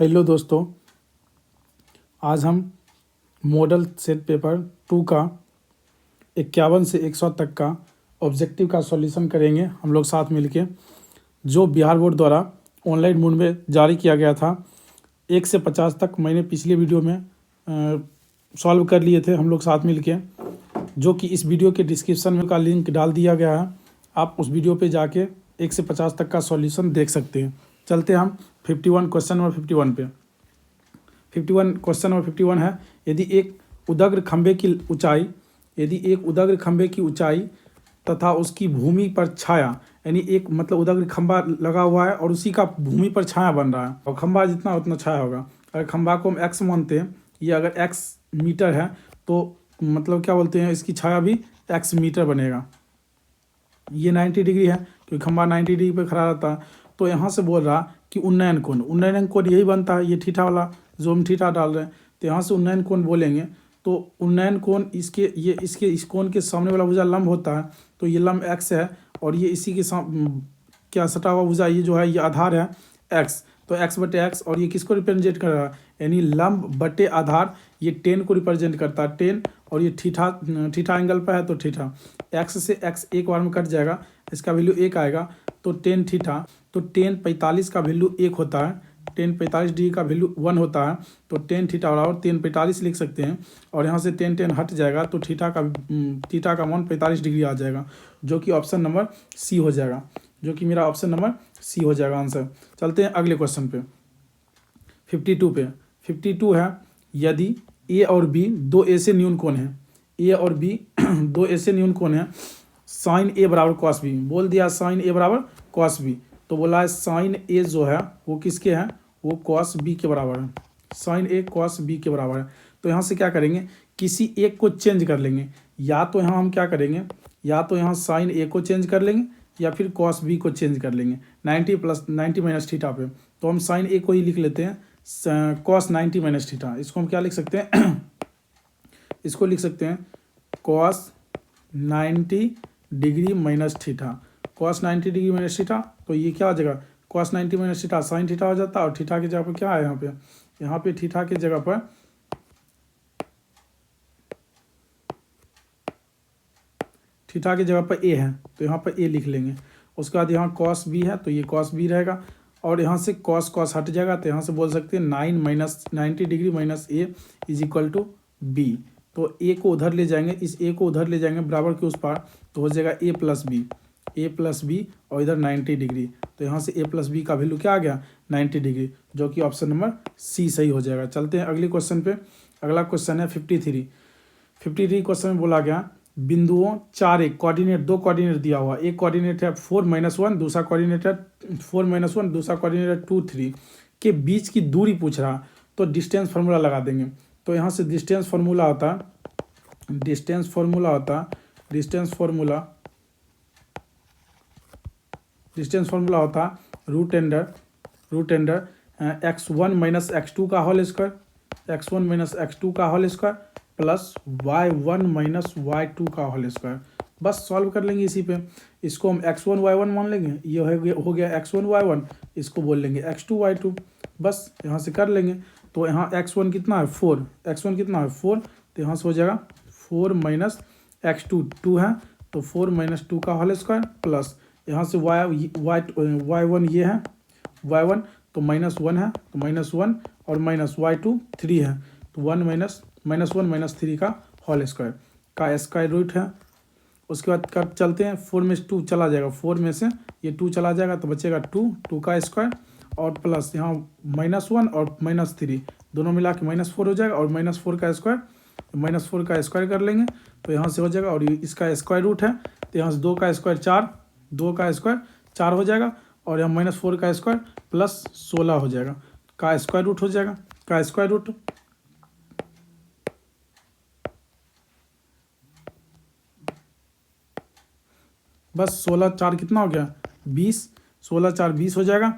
Hello दोस्तों, आज हम मॉडल सेट पेपर 2 का 51 से 100 तक का ऑब्जेक्टिव का सॉल्यूशन करेंगे हम लोग साथ मिलके, जो बिहार बोर्ड द्वारा ऑनलाइन मोड में जारी किया गया था। 1 से 50 तक मैंने पिछले वीडियो में सॉल्व कर लिए थे हम लोग साथ मिलके, जो कि इस वीडियो के डिस्क्रिप्शन में का लिंक डाल दिया गया है। आप उस वीडियो पे जाके 1 से 50 तक का सॉल्यूशन देख सकते हैं। चलते हैं हम 51 क्वेश्चन नंबर 51 पे। 51 क्वेश्चन नंबर 51 है, यदि एक उदग्र खंभे की ऊंचाई तथा उसकी भूमि पर छाया, यानी एक मतलब उदग्र खंभा लगा हुआ है और उसी का भूमि पर छाया बन रहा है, और खंभा जितना उतना छाया होगा। अगर खंभा को हम x मानते हैं, ये अगर x मीटर है तो मतलब क्या बोलते हैं, इसकी छाया भी x मीटर बनेगा। ये 90 डिग्री है क्योंकि खंभा 90 डिग्री पे खड़ा रहता है। तो यहाँ से बोल रहा कि उन्नयन कोण यही बनता है, ये थीटा वाला जो हम थीटा डाल रहे हैं। तो यहाँ से उन्नयन कोण बोलेंगे तो उन्नयन कोण इसके इस कोण के सामने वाला भुजा लंब होता है, तो ये लंब x है, और ये इसी के क्या सटा हुआ भुजा ये जो है ये आधार है x। तो x बटे x, और ये किसको रिप्रेजेंट कर रहा है, यानी लंब बटे आधार, ये 10 को रिप्रेजेंट करता है 10, और ये थीटा एंगल पर है तो थीटा। x से x एक बार में कट जाएगा, इसका वैल्यू 1 आएगा, तो 10 थीटा। तो 10 45 का वैल्यू 1 होता है, 10 45 डिग्री का वैल्यू 1 होता है, तो 10 थीटा बराबर 10 45 लिख सकते हैं। और यहाँ से 10 हट जाएगा तो थीटा का मान 45 डिग्री आ जाएगा, जो कि ऑप्शन नंबर सी हो जाएगा, जो कि मेरा ऑप्शन नंबर सी हो जाएगा आंसर। चलते हैं अगले क्वेश्चन पे 52 पे। 52 है, यदि ए और बी दो ऐसे न्यून कोण हैं, ए और बी दो ऐसे न्यून कोण हैं, साइन ए बराबर कॉस बी, बोल दिया साइन ए बराबर कॉस बी, तो बोला है साइन ए जो है वो किसके हैं, वो कॉस बी के बराबर है, साइन ए कॉस बी के बराबर है। तो यहाँ से क्या करेंगे, किसी एक को चेंज कर लेंगे, या तो यहाँ हम क्या करेंगे, या तो यहाँ साइन ए को चेंज कर लेंगे या फिर कॉस बी को चेंज कर लेंगे 90 प्लस 90 माइनस थीटा पे। तो हम साइन ए को ही लिख लेते हैं कॉस 90 माइनस थीटा। इसको हम क्या लिख सकते हैं इसको लिख सकते हैं cos 90 degree minus theta, cos 90 degree minus theta. तो ये क्या हो जाएगा, cos 90 minus theta sine theta हो जाता है, और थीटा की जगह पर क्या है यहाँ पे थीटा की जगह पर ए है, तो यहाँ पर ए लिख लेंगे। उसके बाद यहाँ कॉस बी है तो ये कॉस बी रहेगा, और यहाँ से कॉस हट जाएगा, तो यहाँ से बोल सकते हैं 9 minus 90 degree minus A is equal to B. तो ए को उधर ले जाएंगे, इस ए को उधर ले जाएंगे बराबर के उस पार, तो हो जाएगा ए प्लस बी और इधर 90 डिग्री। तो यहाँ से ए प्लस बी का वैल्यू क्या आ गया 90 डिग्री, जो कि ऑप्शन नंबर सी सही हो जाएगा। चलते हैं अगले क्वेश्चन पे। अगला क्वेश्चन है 53 क्वेश्चन में बोला गया बिंदुओं 4 एक कोऑर्डिनेट, दो कोऑर्डिनेट दिया हुआ, एक कोऑर्डिनेट है 4-1, दूसरा कोऑर्डिनेट है 4-1, दूसरा कोऑर्डिनेट है 2-3 के बीच की दूरी पूछ रहा, तो डिस्टेंस फार्मूला लगा देंगे। तो यहाँ से डिस्टेंस फार्मूला होता root under x1 minus x2 का whole square plus y1 minus y2 का होल स्क्वायर। बस सॉल्व कर लेंगे इसी पे। इसको हम x1 y1 मान लेंगे, ये हो गया x1 y1, इसको बोल लेंगे x2 y2, बस यहाँ से कर लेंगे। तो यहाँ x1 कितना है 4, तो यहाँ से हो जाएगा 4 माइनस x2 2 है, तो 4 माइनस 2 का होल स्क्वायर प्लस यहाँ से y1 ये है y1, तो -1 है, तो -1 और माइनस y2 3 है, तो 1 माइनस 3 का होल स्क्वायर का स्क्वायर रूट है। उसके बाद कब चलते हैं 4 में 2 चला जाएगा, 4 में से ये 2 चला जाएगा तो बचेगा 2 का स्क्वायर, और प्लस यहाँ -1 और -3 दोनों मिला के -4 हो जाएगा, और -4 का स्क्वायर कर लेंगे, तो यहाँ से हो जाएगा, और इसका स्क्वायर रूट है, तो यहाँ से 2 का स्क्वायर 4 हो जाएगा, और यहाँ -4 का स्क्वायर प्लस 16 हो जाएगा, का स्क्वायर रूट हो जाएगा, का स्क्वायर रूट बस 16 4 कितना हो गया 20, 16 4 20 हो जाएगा,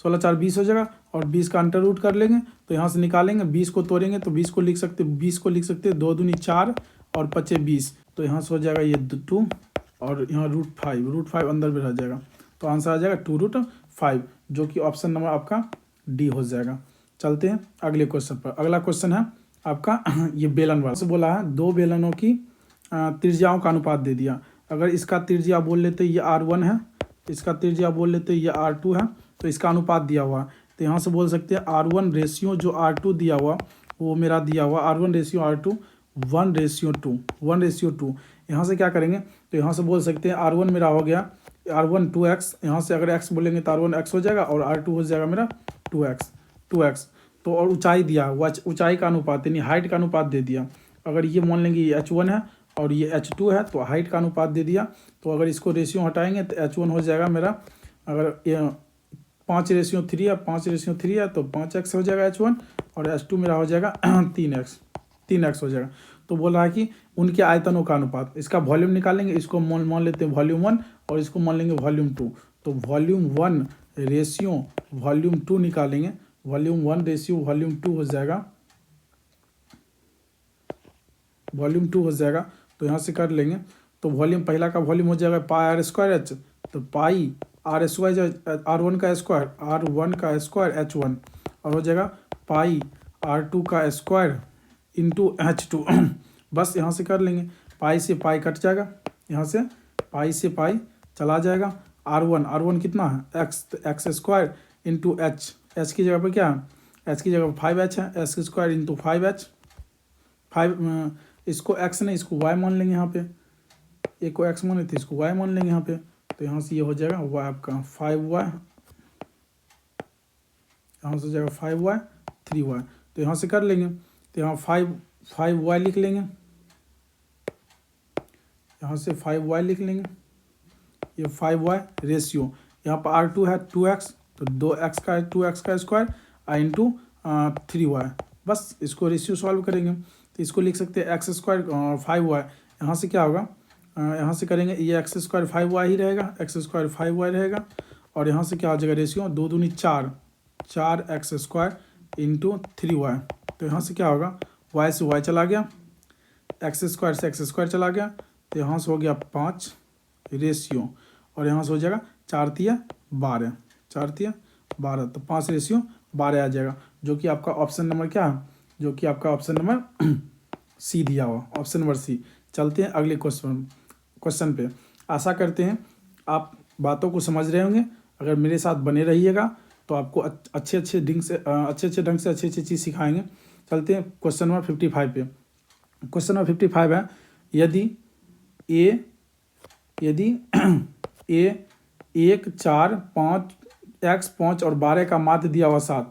16 4 20 हो जाएगा, और 20 का अंडर रूट कर लेंगे, तो यहाँ से निकालेंगे 20 को तोड़ेंगे, तो 20 को लिख सकते 2 दूनी 4 और 5 20, तो यहाँ से हो जाएगा ये 2, और यहाँ रूट 5 अंदर भी रह जाएगा, तो आंसर आ जाएगा 2√5, जो कि ऑप्शन नंबर आपका डी हो जाएगा। चलते हैं अगले क्वेश्चन पर। अगला क्वेश्चन है आपका ये बेलन वाला से बोला है, दो बेलनों की त्रिज्याओं का अनुपात दे दिया। अगर इसका त्रिज्या बोल लेते ये R1 है, इसका त्रिज्या बोल लेते ये R2 है, तो इसका अनुपात दिया हुआ है। तो यहाँ से बोल सकते हैं R1 रेशियो जो R2 दिया हुआ वो मेरा दिया हुआ R1 रेशियो R2 1:2। यहाँ से क्या करेंगे, तो यहाँ से बोल सकते हैं R1 मेरा हो गया R1 2x, यहाँ से अगर x बोलेंगे तो R1 x हो जाएगा और R2 हो जाएगा मेरा 2x। तो और ऊंचाई दिया हुआ, ऊंचाई का अनुपात यानी हाइट का अनुपात दे दिया। अगर ये मान लेंगे ये h1 है और ये h2 है तो हाइट का अनुपात दे दिया। तो अगर इसको रेशियो हटाएंगे तो h1 हो जाएगा मेरा, अगर ये 5:3 है, 5:3 है तो 5x हो जाएगा h1 और h2 मेरा हो जाएगा 3x हो जाएगा। तो बोल रहा है कि उनके आयतनों का अनुपात, इसका वॉल्यूम निकालेंगे, इसको मान लेते हैं वॉल्यूम 1 और इसको मान लेंगे वॉल्यूम 2। तो वॉल्यूम 1 रेशियो वॉल्यूम 2 निकालेंगे, वॉल्यूम 1 रेशियो वॉल्यूम 2 हो जाएगा, वॉल्यूम 2 हो जाएगा। तो यहाँ से कर लेंगे, तो वॉल्यूम पहला का वॉल्यूम हो जाएगा πr²h, तो पाई R1 का स्क्वायर h1 और हो जाएगा पाई R2 का स्क्वायर इंटू h2 बस यहाँ से कर लेंगे, पाई से पाई कट जाएगा, यहाँ से पाई से पाई चला जाएगा। R1 कितना है x, तो एक्स स्क्वायर इंटू h की जगह पर क्या है, h की जगह पर 5h है, s स्क्वायर इंटू 5h, 5 इसको x नहीं इसको y मान लेंगे, यहाँ पे एक को x मान लेते इसको y मान लेंगे यहाँ पे। तो यहाँ से ये हो जाएगा y आपका 5y, यहाँ से हो जाएगा 5y 3y। तो यहाँ से कर लेंगे, तो यहाँ 5y लिख लेंगे, यहाँ से 5y लिख लेंगे, ये 5y रेशियो यहाँ पर R2 है 2x, तो 2x का 2x का स्क्वायर इंटू 3y। बस इसको रेशियो सॉल्व करेंगे तो इसको लिख सकते हैं x स्क्वायर 5y, यहाँ से क्या होगा, यहाँ से करेंगे ये x स्क्वायर 5y ही रहेगा, x स्क्वायर 5y रहेगा और यहाँ से क्या हो जाएगा रेशियो 2 दूनी 4x स्क्वायर इंटू 3y। तो यहाँ से क्या होगा y से y चला गया, x स्क्वायर से x स्क्वायर चला गया, तो यहाँ से हो गया 5 रेशियो और यहाँ से हो जाएगा 4×3 12, 4×3 12, तो 5:12 आ जाएगा, जो कि आपका ऑप्शन नंबर क्या है, जो कि आपका ऑप्शन नंबर सी दिया हुआ, ऑप्शन नंबर सी। चलते हैं अगले क्वेश्चन पे। आशा करते हैं आप बातों को समझ रहे होंगे। अगर मेरे साथ बने रहिएगा तो आपको अच्छे ढंग से अच्छी चीज़ सिखाएंगे। चलते हैं क्वेश्चन नंबर 55 पे। क्वेश्चन नंबर 55 है, यदि ए 1 4 5 x 5 और 12 का माध्य दिया हुआ 7,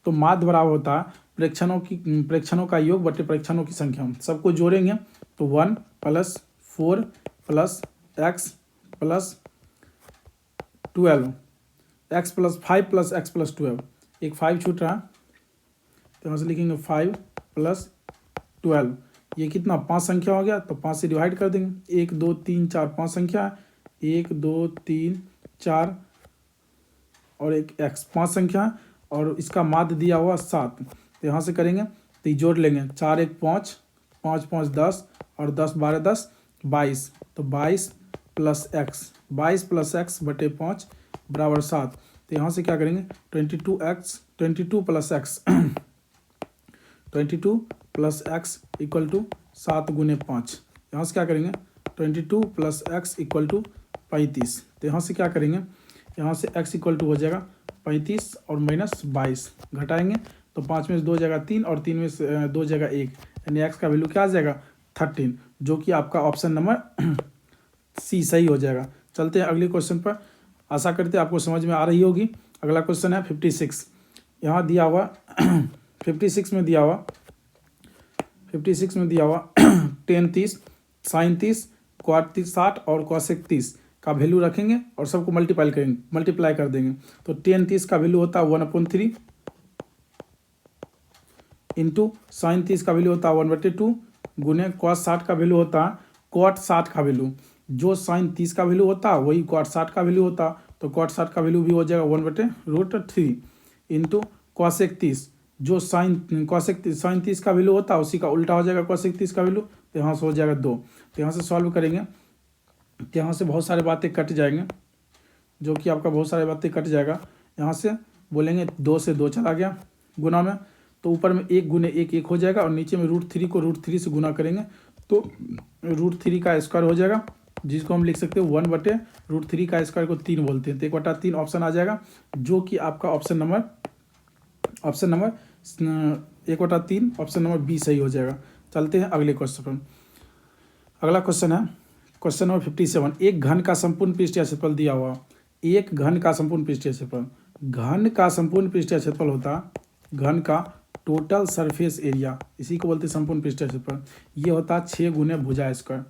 तो माध्य बराबर होता है प्रेक्षणों का योग बटे प्रेक्षणों की संख्या। सबको जोड़ेंगे तो 1 + 4 + x + 12, x + 5 + x + 12, एक 5 छूट रहा है तो यहाँ से लिखेंगे 5 + 12, ये कितना 5 संख्या हो गया, तो 5 से डिवाइड कर देंगे, 1 2 3 4 5 संख्या है, 1 2 3 4 और एक x 5 संख्या है और इसका माध्य दिया हुआ 7। तो यहाँ से करेंगे तो ये जोड़ लेंगे, 4 1 5 5 5 10 और 10 12 10 22, तो 22 + x 22 + x बटे 5 बराबर 7। तो यहाँ से क्या करेंगे 22 + x 22 + x = 7 × 5। यहाँ से क्या करेंगे 22 + x = 35। तो यहाँ से क्या करेंगे, यहाँ से x = हो जाएगा 35 और -22 घटाएंगे तो 5 में से 2 जगह 3 और 3 में से 2 जगह 1, यानी x का वैल्यू क्या आ जाएगा 13, जो कि आपका ऑप्शन नंबर सी सही हो जाएगा। चलते हैं अगले क्वेश्चन पर। आशा करते हैं आपको समझ में आ रही होगी। अगला क्वेश्चन है 56। यहाँ दिया हुआ 56 में दिया हुआ tan 30 sin 30 cot 60 और cosec 30 का वैल्यू रखेंगे और सबको मल्टीप्लाई कर देंगे। तो tan 30 का वैल्यू होता है 1/3 इंटू साइन 30 का वैल्यू होता है 1/2 गुने cos 60 का वैल्यू होता है cot 60 का वैल्यू, जो साइन 30 का वैल्यू होता है वही cot 60 का वैल्यू होता, तो cot 60 का वैल्यू भी हो जाएगा 1/√3 इंटू cosec 30, जो साइन 30 का वैल्यू होता है उसी का उल्टा हो जाएगा cosec 30 का वैल्यू, तो यहाँ से हो जाएगा 2। तो यहाँ से सॉल्व करेंगे तो यहाँ से बहुत सारी बातें कट जाएंगे, जो कि आपका बहुत सारी बातें कट जाएगा। यहाँ से बोलेंगे 2 से 2 चला गया गुना में, तो ऊपर में 1 गुने 1 1 हो जाएगा, और नीचे में √3 को √3 से गुना करेंगे तो √3 का स्क्वायर हो जाएगा, जिसको हम लिख सकते हैं 1/√3 का स्क्वायर को 3 बोलते हैं। तो 1/3 ऑप्शन आ जाएगा, जो कि आपका option number 1/3 option number B सही हो जाएगा। चलते हैं अगले क्वेश्चन पर। अगला क्वेश्चन है क्वेश्चन नंबर 57। एक घन का संपूर्ण पृष्ठीय क्षेत्रफल दिया हुआ। एक घन का संपूर्ण पृष्ठीय क्षेत्रफल, घन का संपूर्ण पृष्ठीय क्षेत्रफल होता घन का टोटल सरफेस एरिया, इसी को बोलते हैं संपूर्ण पृष्ठीय क्षेत्रफल। ये होता 6 गुने भुजा स्क्वायर,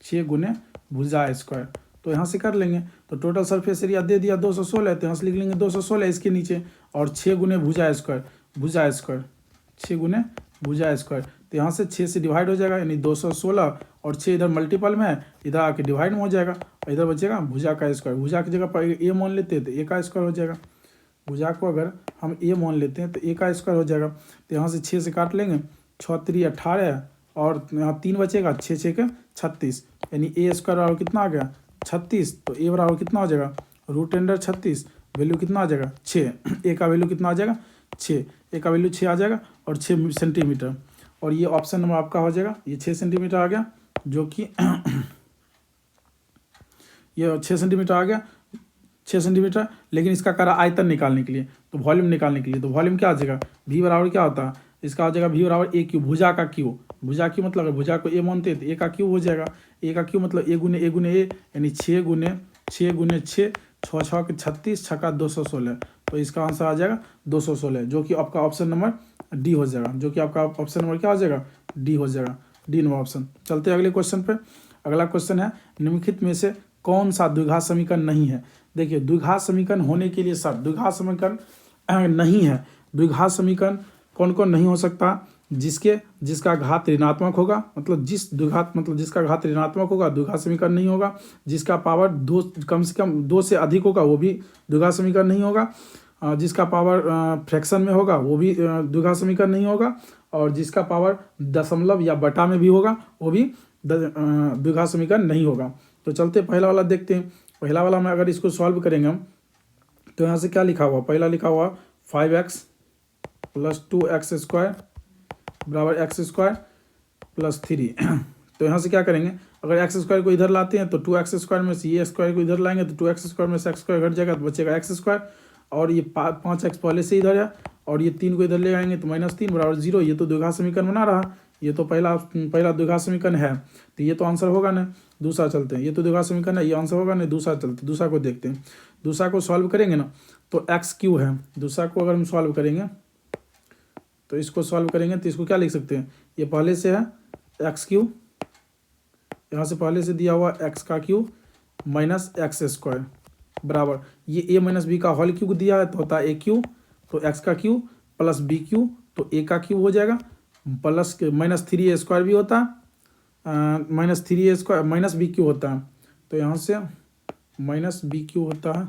6 गुने भुजा स्क्वायर। तो यहाँ से कर लेंगे, तो टोटल सरफेस एरिया दे दिया 216, तो यहाँ से लिख लेंगे 216 इसके नीचे, और 6 गुने भुजा स्क्वायर, 6 गुने भुजा स्क्वायर। तो यहाँ से 6 से डिवाइड हो जाएगा, यानी 216, और 6 इधर मल्टीपल में है, इधर आके डिवाइड में हो जाएगा, और इधर बचेगा भुजा का स्क्वायर। भुजा की जगह पर ए मान लेते हैं तो ए का स्क्वायर हो जाएगा। भुजा को अगर हम ए मान लेते हैं तो ए का स्क्वायर हो जाएगा। तो यहाँ से 6 से काट लेंगे, 6 3 18, और यहाँ 3 बचेगा, 6 6 के 36, यानी ए स्क्वायर बराबर कितना आ गया 36। तो ए बराबर कितना हो जाएगा √36, वैल्यू कितना आ जाएगा 6, ए का वैल्यू कितना आ जाएगा 6, ए का वैल्यू 6 आ जाएगा, और 6 सेंटीमीटर। और ये ऑप्शन नंबर आपका हो जाएगा, ये 6 सेंटीमीटर आ गया, जो कि ये 6 सेंटीमीटर आ गया, 6 सेंटीमीटर। लेकिन इसका करा आयतन निकालने के लिए, तो वॉल्यूम निकालने के लिए, तो वॉल्यूम क्या आ जाएगा, v बराबर क्या होता है, इसका हो जाएगा v बराबर a क्यूब, भुजा का क्यूब। भुजा क्यूब मतलब भुजा को a मानते हैं तो a का क्यूब हो जाएगा। a का क्यूब मतलब a गुने a, यानी 6 गुने 6 गुने 6, 6 6 के 36, 6 का 216। तो इसका आंसर आ जाएगा 216, जो कि आपका ऑप्शन नंबर डी हो जाएगा, जो कि आपका ऑप्शन नंबर क्या हो जाएगा डी हो जाएगा, डी नंबर ऑप्शन। चलते हैं अगले क्वेश्चन पे। अगला क्वेश्चन है निम्नलिखित में से कौन सा द्विघात समीकरण नहीं है। देखिए, द्विघात समीकरण होने के लिए सब द्विघात समीकरण नहीं है। द्विघात समीकरण कौन कौन नहीं हो सकता, जिसका घात ऋणात्मक होगा, मतलब जिसका घात ऋणात्मक होगा द्विघात समीकरण नहीं होगा। जिसका पावर 2 कम से कम 2 से अधिक होगा वो भी द्विघात समीकरण नहीं होगा। जिसका पावर फ्रैक्शन में होगा वो भी द्विघात समीकरण नहीं होगा। और जिसका पावर दशमलव या बटा में भी होगा वो भी द्विघात समीकरण नहीं होगा। तो चलते पहला वाला देखते हैं। पहला वाला में अगर इसको सॉल्व करेंगे हम, तो यहाँ से क्या लिखा हुआ, पहला लिखा हुआ 5x + 2x² बराबर x² + 3। तो यहाँ से क्या करेंगे, अगर x² को इधर लाते हैं तो 2x² में से ये स्क्वायर को इधर लाएंगे तो 2x² में से x² घट जाएगा, तो बचेगा x²। और ये 5x पहले से इधर है, और ये 3 को इधर ले आएंगे तो -3 बराबर 0। ये तो द्विघात समीकरण बना रहा, ये तो पहला द्विघात समीकरण है, तो ये तो आंसर होगा ना। दूसरा चलते हैं, ये तो द्विघात समीकरण है, ये आंसर होगा ना। दूसरा चलते, दूसरा को देखते हैं। दूसरा को सॉल्व करेंगे ना, तो x³ है। दूसरा को अगर हम सॉल्व करेंगे तो इसको सॉल्व करेंगे तो इसको क्या लिख सकते हैं, ये पहले से है x³, यहाँ से पहले से दिया हुआ x³ - x² बराबर ये a - b का होल क्यूब दिया है तो होता है a³, तो x³ + b³ तो a का क्यूब हो जाएगा, प्लस -3a² भी होता है, -3a² - b³ होता है। तो यहाँ से -b³ होता है,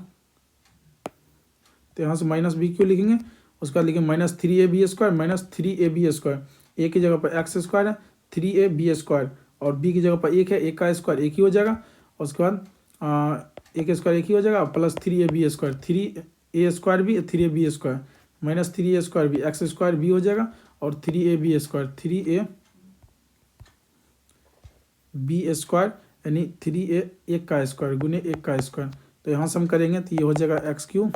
तो यहाँ से -b³ लिखेंगे, उसका लिखेंगे -3ab² - 3ab²। a की जगह पर x² है, 3ab², और b की जगह पर 1 है, 1 का स्क्वायर 1 ही हो जाएगा। उसके बाद a का स्क्वायर 1 ही हो जाएगा, प्लस 3ab², 3a² भी 3ab² -3a² भी x² भी हो जाएगा, और 3ab², 3ab² यानी 3a 1 का स्क्वायर गुने 1 का स्क्वायर। तो यहाँ से हम करेंगे तो ये हो जाएगा x³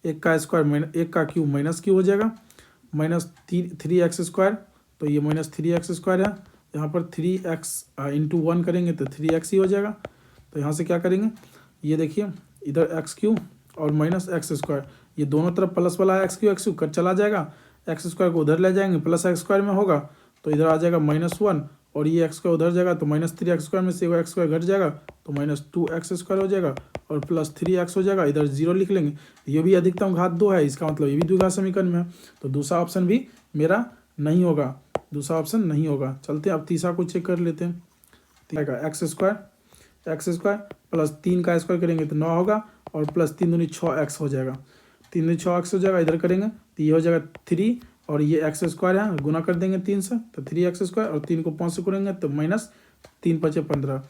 1 का स्क्वायर 1 का क्यूब -q हो जाएगा, -3x²। तो ये -3x² है, यहाँ पर 3x × 1 करेंगे तो 3x ही हो जाएगा। तो यहाँ से क्या करेंगे, ये देखिए इधर x³ और -x², ये दोनों तरफ प्लस वाला x³ कट चला जाएगा, x² को उधर ले जाएंगे, प्लस x² में होगा तो इधर आ जाएगा -1, और ये x² उधर जाएगा तो -3x² में से x² घट जाएगा तो -2x² हो जाएगा, और +3x हो जाएगा, इधर 0 लिख लेंगे। ये भी अधिकतम घात 2 है, इसका मतलब ये भी द्विघात समीकरण में है, तो दूसरा ऑप्शन भी मेरा नहीं होगा, दूसरा ऑप्शन नहीं होगा। चलते हैं अब तीसरा को चेक कर लेते हैं। x² + 3 का स्क्वायर करेंगे तो 9 होगा, और +3 दूनी 6x हो जाएगा, 3 दूनी 6x हो जाएगा। इधर करेंगे तो ये हो जाएगा 3, और ये x² है, गुना कर देंगे 3 से तो 3x², और 3 को 5 से करेंगे तो -3 × 5 = 15।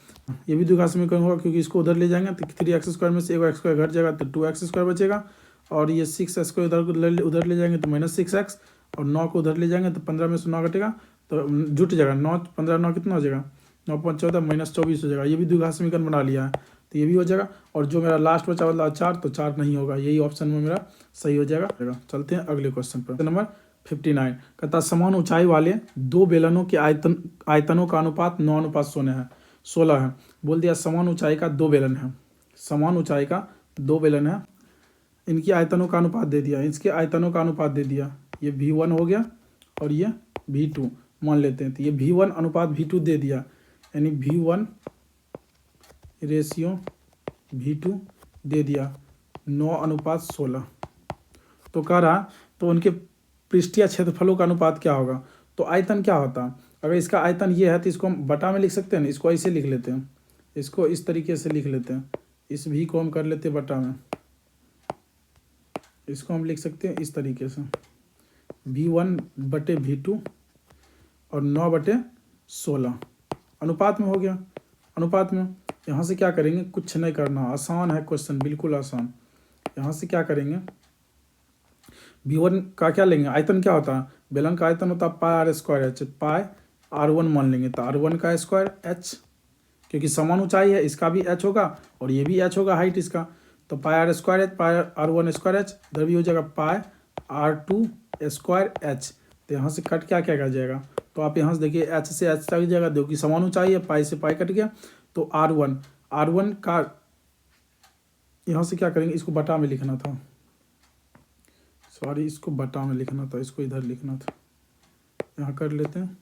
ये भी द्विघात समीकरण होगा, क्योंकि इसको उधर ले जाएंगे तो 3x² में से 1 x² घट जाएगा तो 2x² बचेगा, और ये 6x को उधर ले जाएंगे तो -6x, और 9 को उधर ले जाएंगे तो 15 में से 9 कटेगा तो जुट जाएगा 9, 15 9 कितना हो जाएगा, 9 5 14 -24 हो जाएगा। ये भी द्विघात समीकरण बना लिया है तो ये भी हो जाएगा। और जो मेरा लास्ट बचा वाला 4, तो 4 नहीं होगा, यही ऑप्शन में मेरा सही हो जाएगा। चलते हैं अगले क्वेश्चन पर। नंबर 59 कहता समान ऊंचाई वाले दो बेलनों के आयतनों का अनुपात 9:16 है 16 है। बोल दिया समान ऊंचाई का दो बेलन है, समान ऊंचाई का दो बेलन है, इनकी आयतनों का अनुपात दे दिया, इसके आयतनों का अनुपात दे दिया। ये V1 हो गया और ये V2 मान लेते हैं, तो ये V1 अनुपात V2 दे दिया, यानी V1 रेशियो V2 दे दिया 9:16। तो कह रहा तो उनके पृष्ठीय क्षेत्रफलों का अनुपात क्या होगा। तो आयतन क्या होता है, अगर इसका आयतन ये है तो इसको हम बटा में लिख सकते हैं ना, इसको ऐसे लिख लेते हैं, इसको इस तरीके से लिख लेते हैं, इस V को हम कर लेते हैं बटा में, इसको हम लिख सकते हैं इस तरीके से V1/V2 और 9/16 अनुपात में हो गया। अनुपात में यहाँ से क्या करेंगे, कुछ नहीं करना, आसान है क्वेश्चन, बिल्कुल आसान। यहाँ से क्या करेंगे, V1 का क्या लेंगे, आयतन क्या होता है, बेलन का आयतन होता है πr²h, पाई r1 मान लेंगे तो r1 का स्क्वायर h, क्योंकि समान ऊंचाई है इसका भी h होगा और ये भी h होगा हाइट इसका, तो πr²h πr1²h इधर भी हो जाएगा πr2²h। तो यहाँ से कट क्या क्या कर जाएगा, तो आप यहाँ से देखिए h से h तक जाएगा, देखिए समान ऊंचाई है, पाई से पाई कट गया, तो r1 का यहाँ से क्या करेंगे, इसको बटा में लिखना था, सॉरी इसको बटा में लिखना था, इसको इधर लिखना था, यहाँ कर लेते हैं,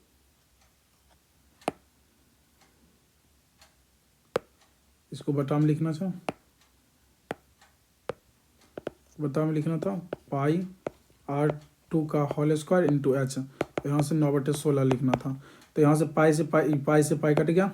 इसको बटा में लिखना था, बटा में लिखना था पाई r2 का होल स्क्वायर इंटू h, तो यहाँ से 9/16 लिखना था। तो यहाँ से पाई से पाई कट गया,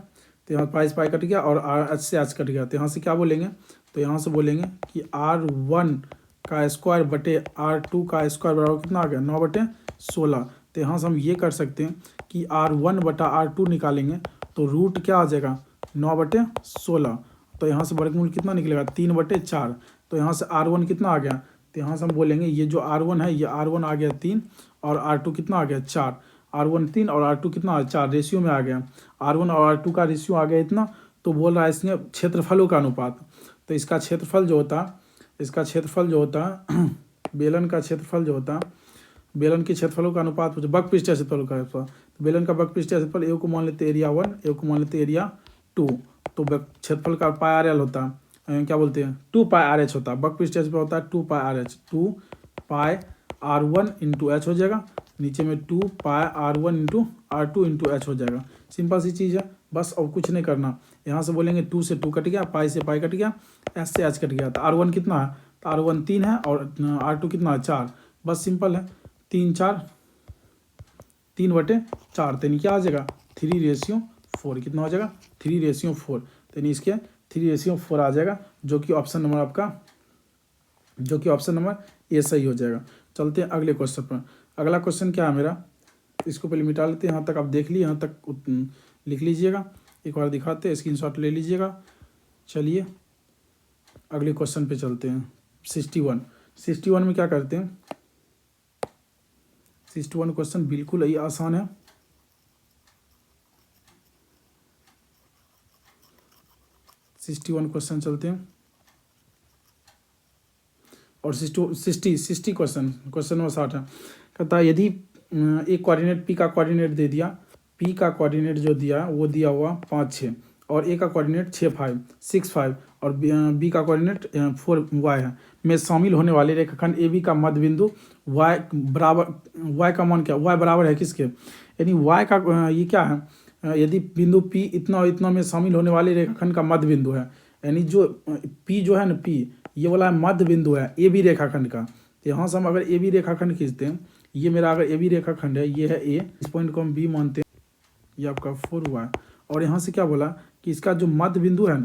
तो यहाँ पाई से पाई कट गया और h से h कट गया, तो यहाँ से क्या बोलेंगे, तो यहाँ से बोलेंगे कि r1 का स्क्वायर बटे r2 का स्क्वायर बराबर कितना आ गया 9/16। तो यहाँ से हम ये कर सकते हैं कि r1/r2 निकालेंगे तो रूट क्या आ जाएगा 9/16, तो यहाँ से वर्गमूल कितना निकलेगा 3/4। तो यहाँ से r1 कितना आ गया, तो यहाँ से हम बोलेंगे ये जो r1 है ये r1 आ गया 3 और r2 कितना आ गया 4, r1 3 और r2 कितना आ 4, रेशियो में आ गया, r1 और r2 का रेशियो आ गया इतना। तो बोल रहा है इसमें क्षेत्रफलों का अनुपात, तो इसका क्षेत्रफल जो होता है बेलन का क्षेत्रफल जो होता है, बेलन के क्षेत्रफलों का अनुपात बक पृष्ठीय क्षेत्रफल का, तो बेलन का बक पृष्ठीय क्षेत्रफल ए को मान लेते एरिया 1, ए को मान लेते एरिया 2, तो क्षेत्रफल का πr/l होता है, क्या बोलते हैं 2πr/h होता है, बक पृष्ठीय क्षेत्रफल होता है 2πr/h, 2πr1 इंटू h हो जाएगा, नीचे में 2πr1 into r2 into h हो जाएगा। सिंपल सी चीज़ है, बस और कुछ नहीं करना। यहाँ से बोलेंगे 2 से 2 कट गया, पाई से पाई कट गया, h से h कट गया, तो r1 कितना है, तो r1 3 है और r2 कितना है 4, बस सिंपल है 3/4 तो क्या आ जाएगा 3:4, कितना हो जाएगा 3:4, तो इसके 3:4 आ जाएगा, जो कि ऑप्शन नंबर ए सही हो जाएगा। चलते हैं अगले क्वेश्चन पर। अगला क्वेश्चन क्या है मेरा, इसको पहले मिटा लेते हैं, यहाँ तक आप देख लीजिए, यहाँ तक लिख लीजिएगा, एक बार दिखाते हैं, स्क्रीनशॉट ले लीजिएगा। चलिए अगले क्वेश्चन पे चलते हैं। 61 में क्या करते हैं, 61 क्वेश्चन बिल्कुल ही आसान है। क्वेश्चन चलते हैं और 60 क्वेश्चन नंबर 60 है। कहता है यदि एक कोऑर्डिनेट पी का कोऑर्डिनेट दे दिया, पी का कोऑर्डिनेट जो दिया वो दिया हुआ 5 6 और ए का कोऑर्डिनेट 6 5 और बी का कोऑर्डिनेट 4 y है, में शामिल होने वाले रेखाखंड ए बी का मध्य बिंदु y का मान क्या, y बराबर है किसके, यानी y का ये क्या है, यदि बिंदु P इतना और इतना में शामिल होने वाले रेखाखंड का मध्य बिंदु है, यानी जो P जो है ना, P ये वाला मध्य बिंदु है ए बी रेखाखंड का। तो यहाँ से हम अगर ए बी रेखाखंड खींचते हैं, ये मेरा अगर ए बी रेखाखंड है, ये है ए, इस पॉइंट को हम बी मानते हैं, ये आपका 4 हुआ है। और यहाँ से क्या बोला कि इसका जो मध्य बिंदु है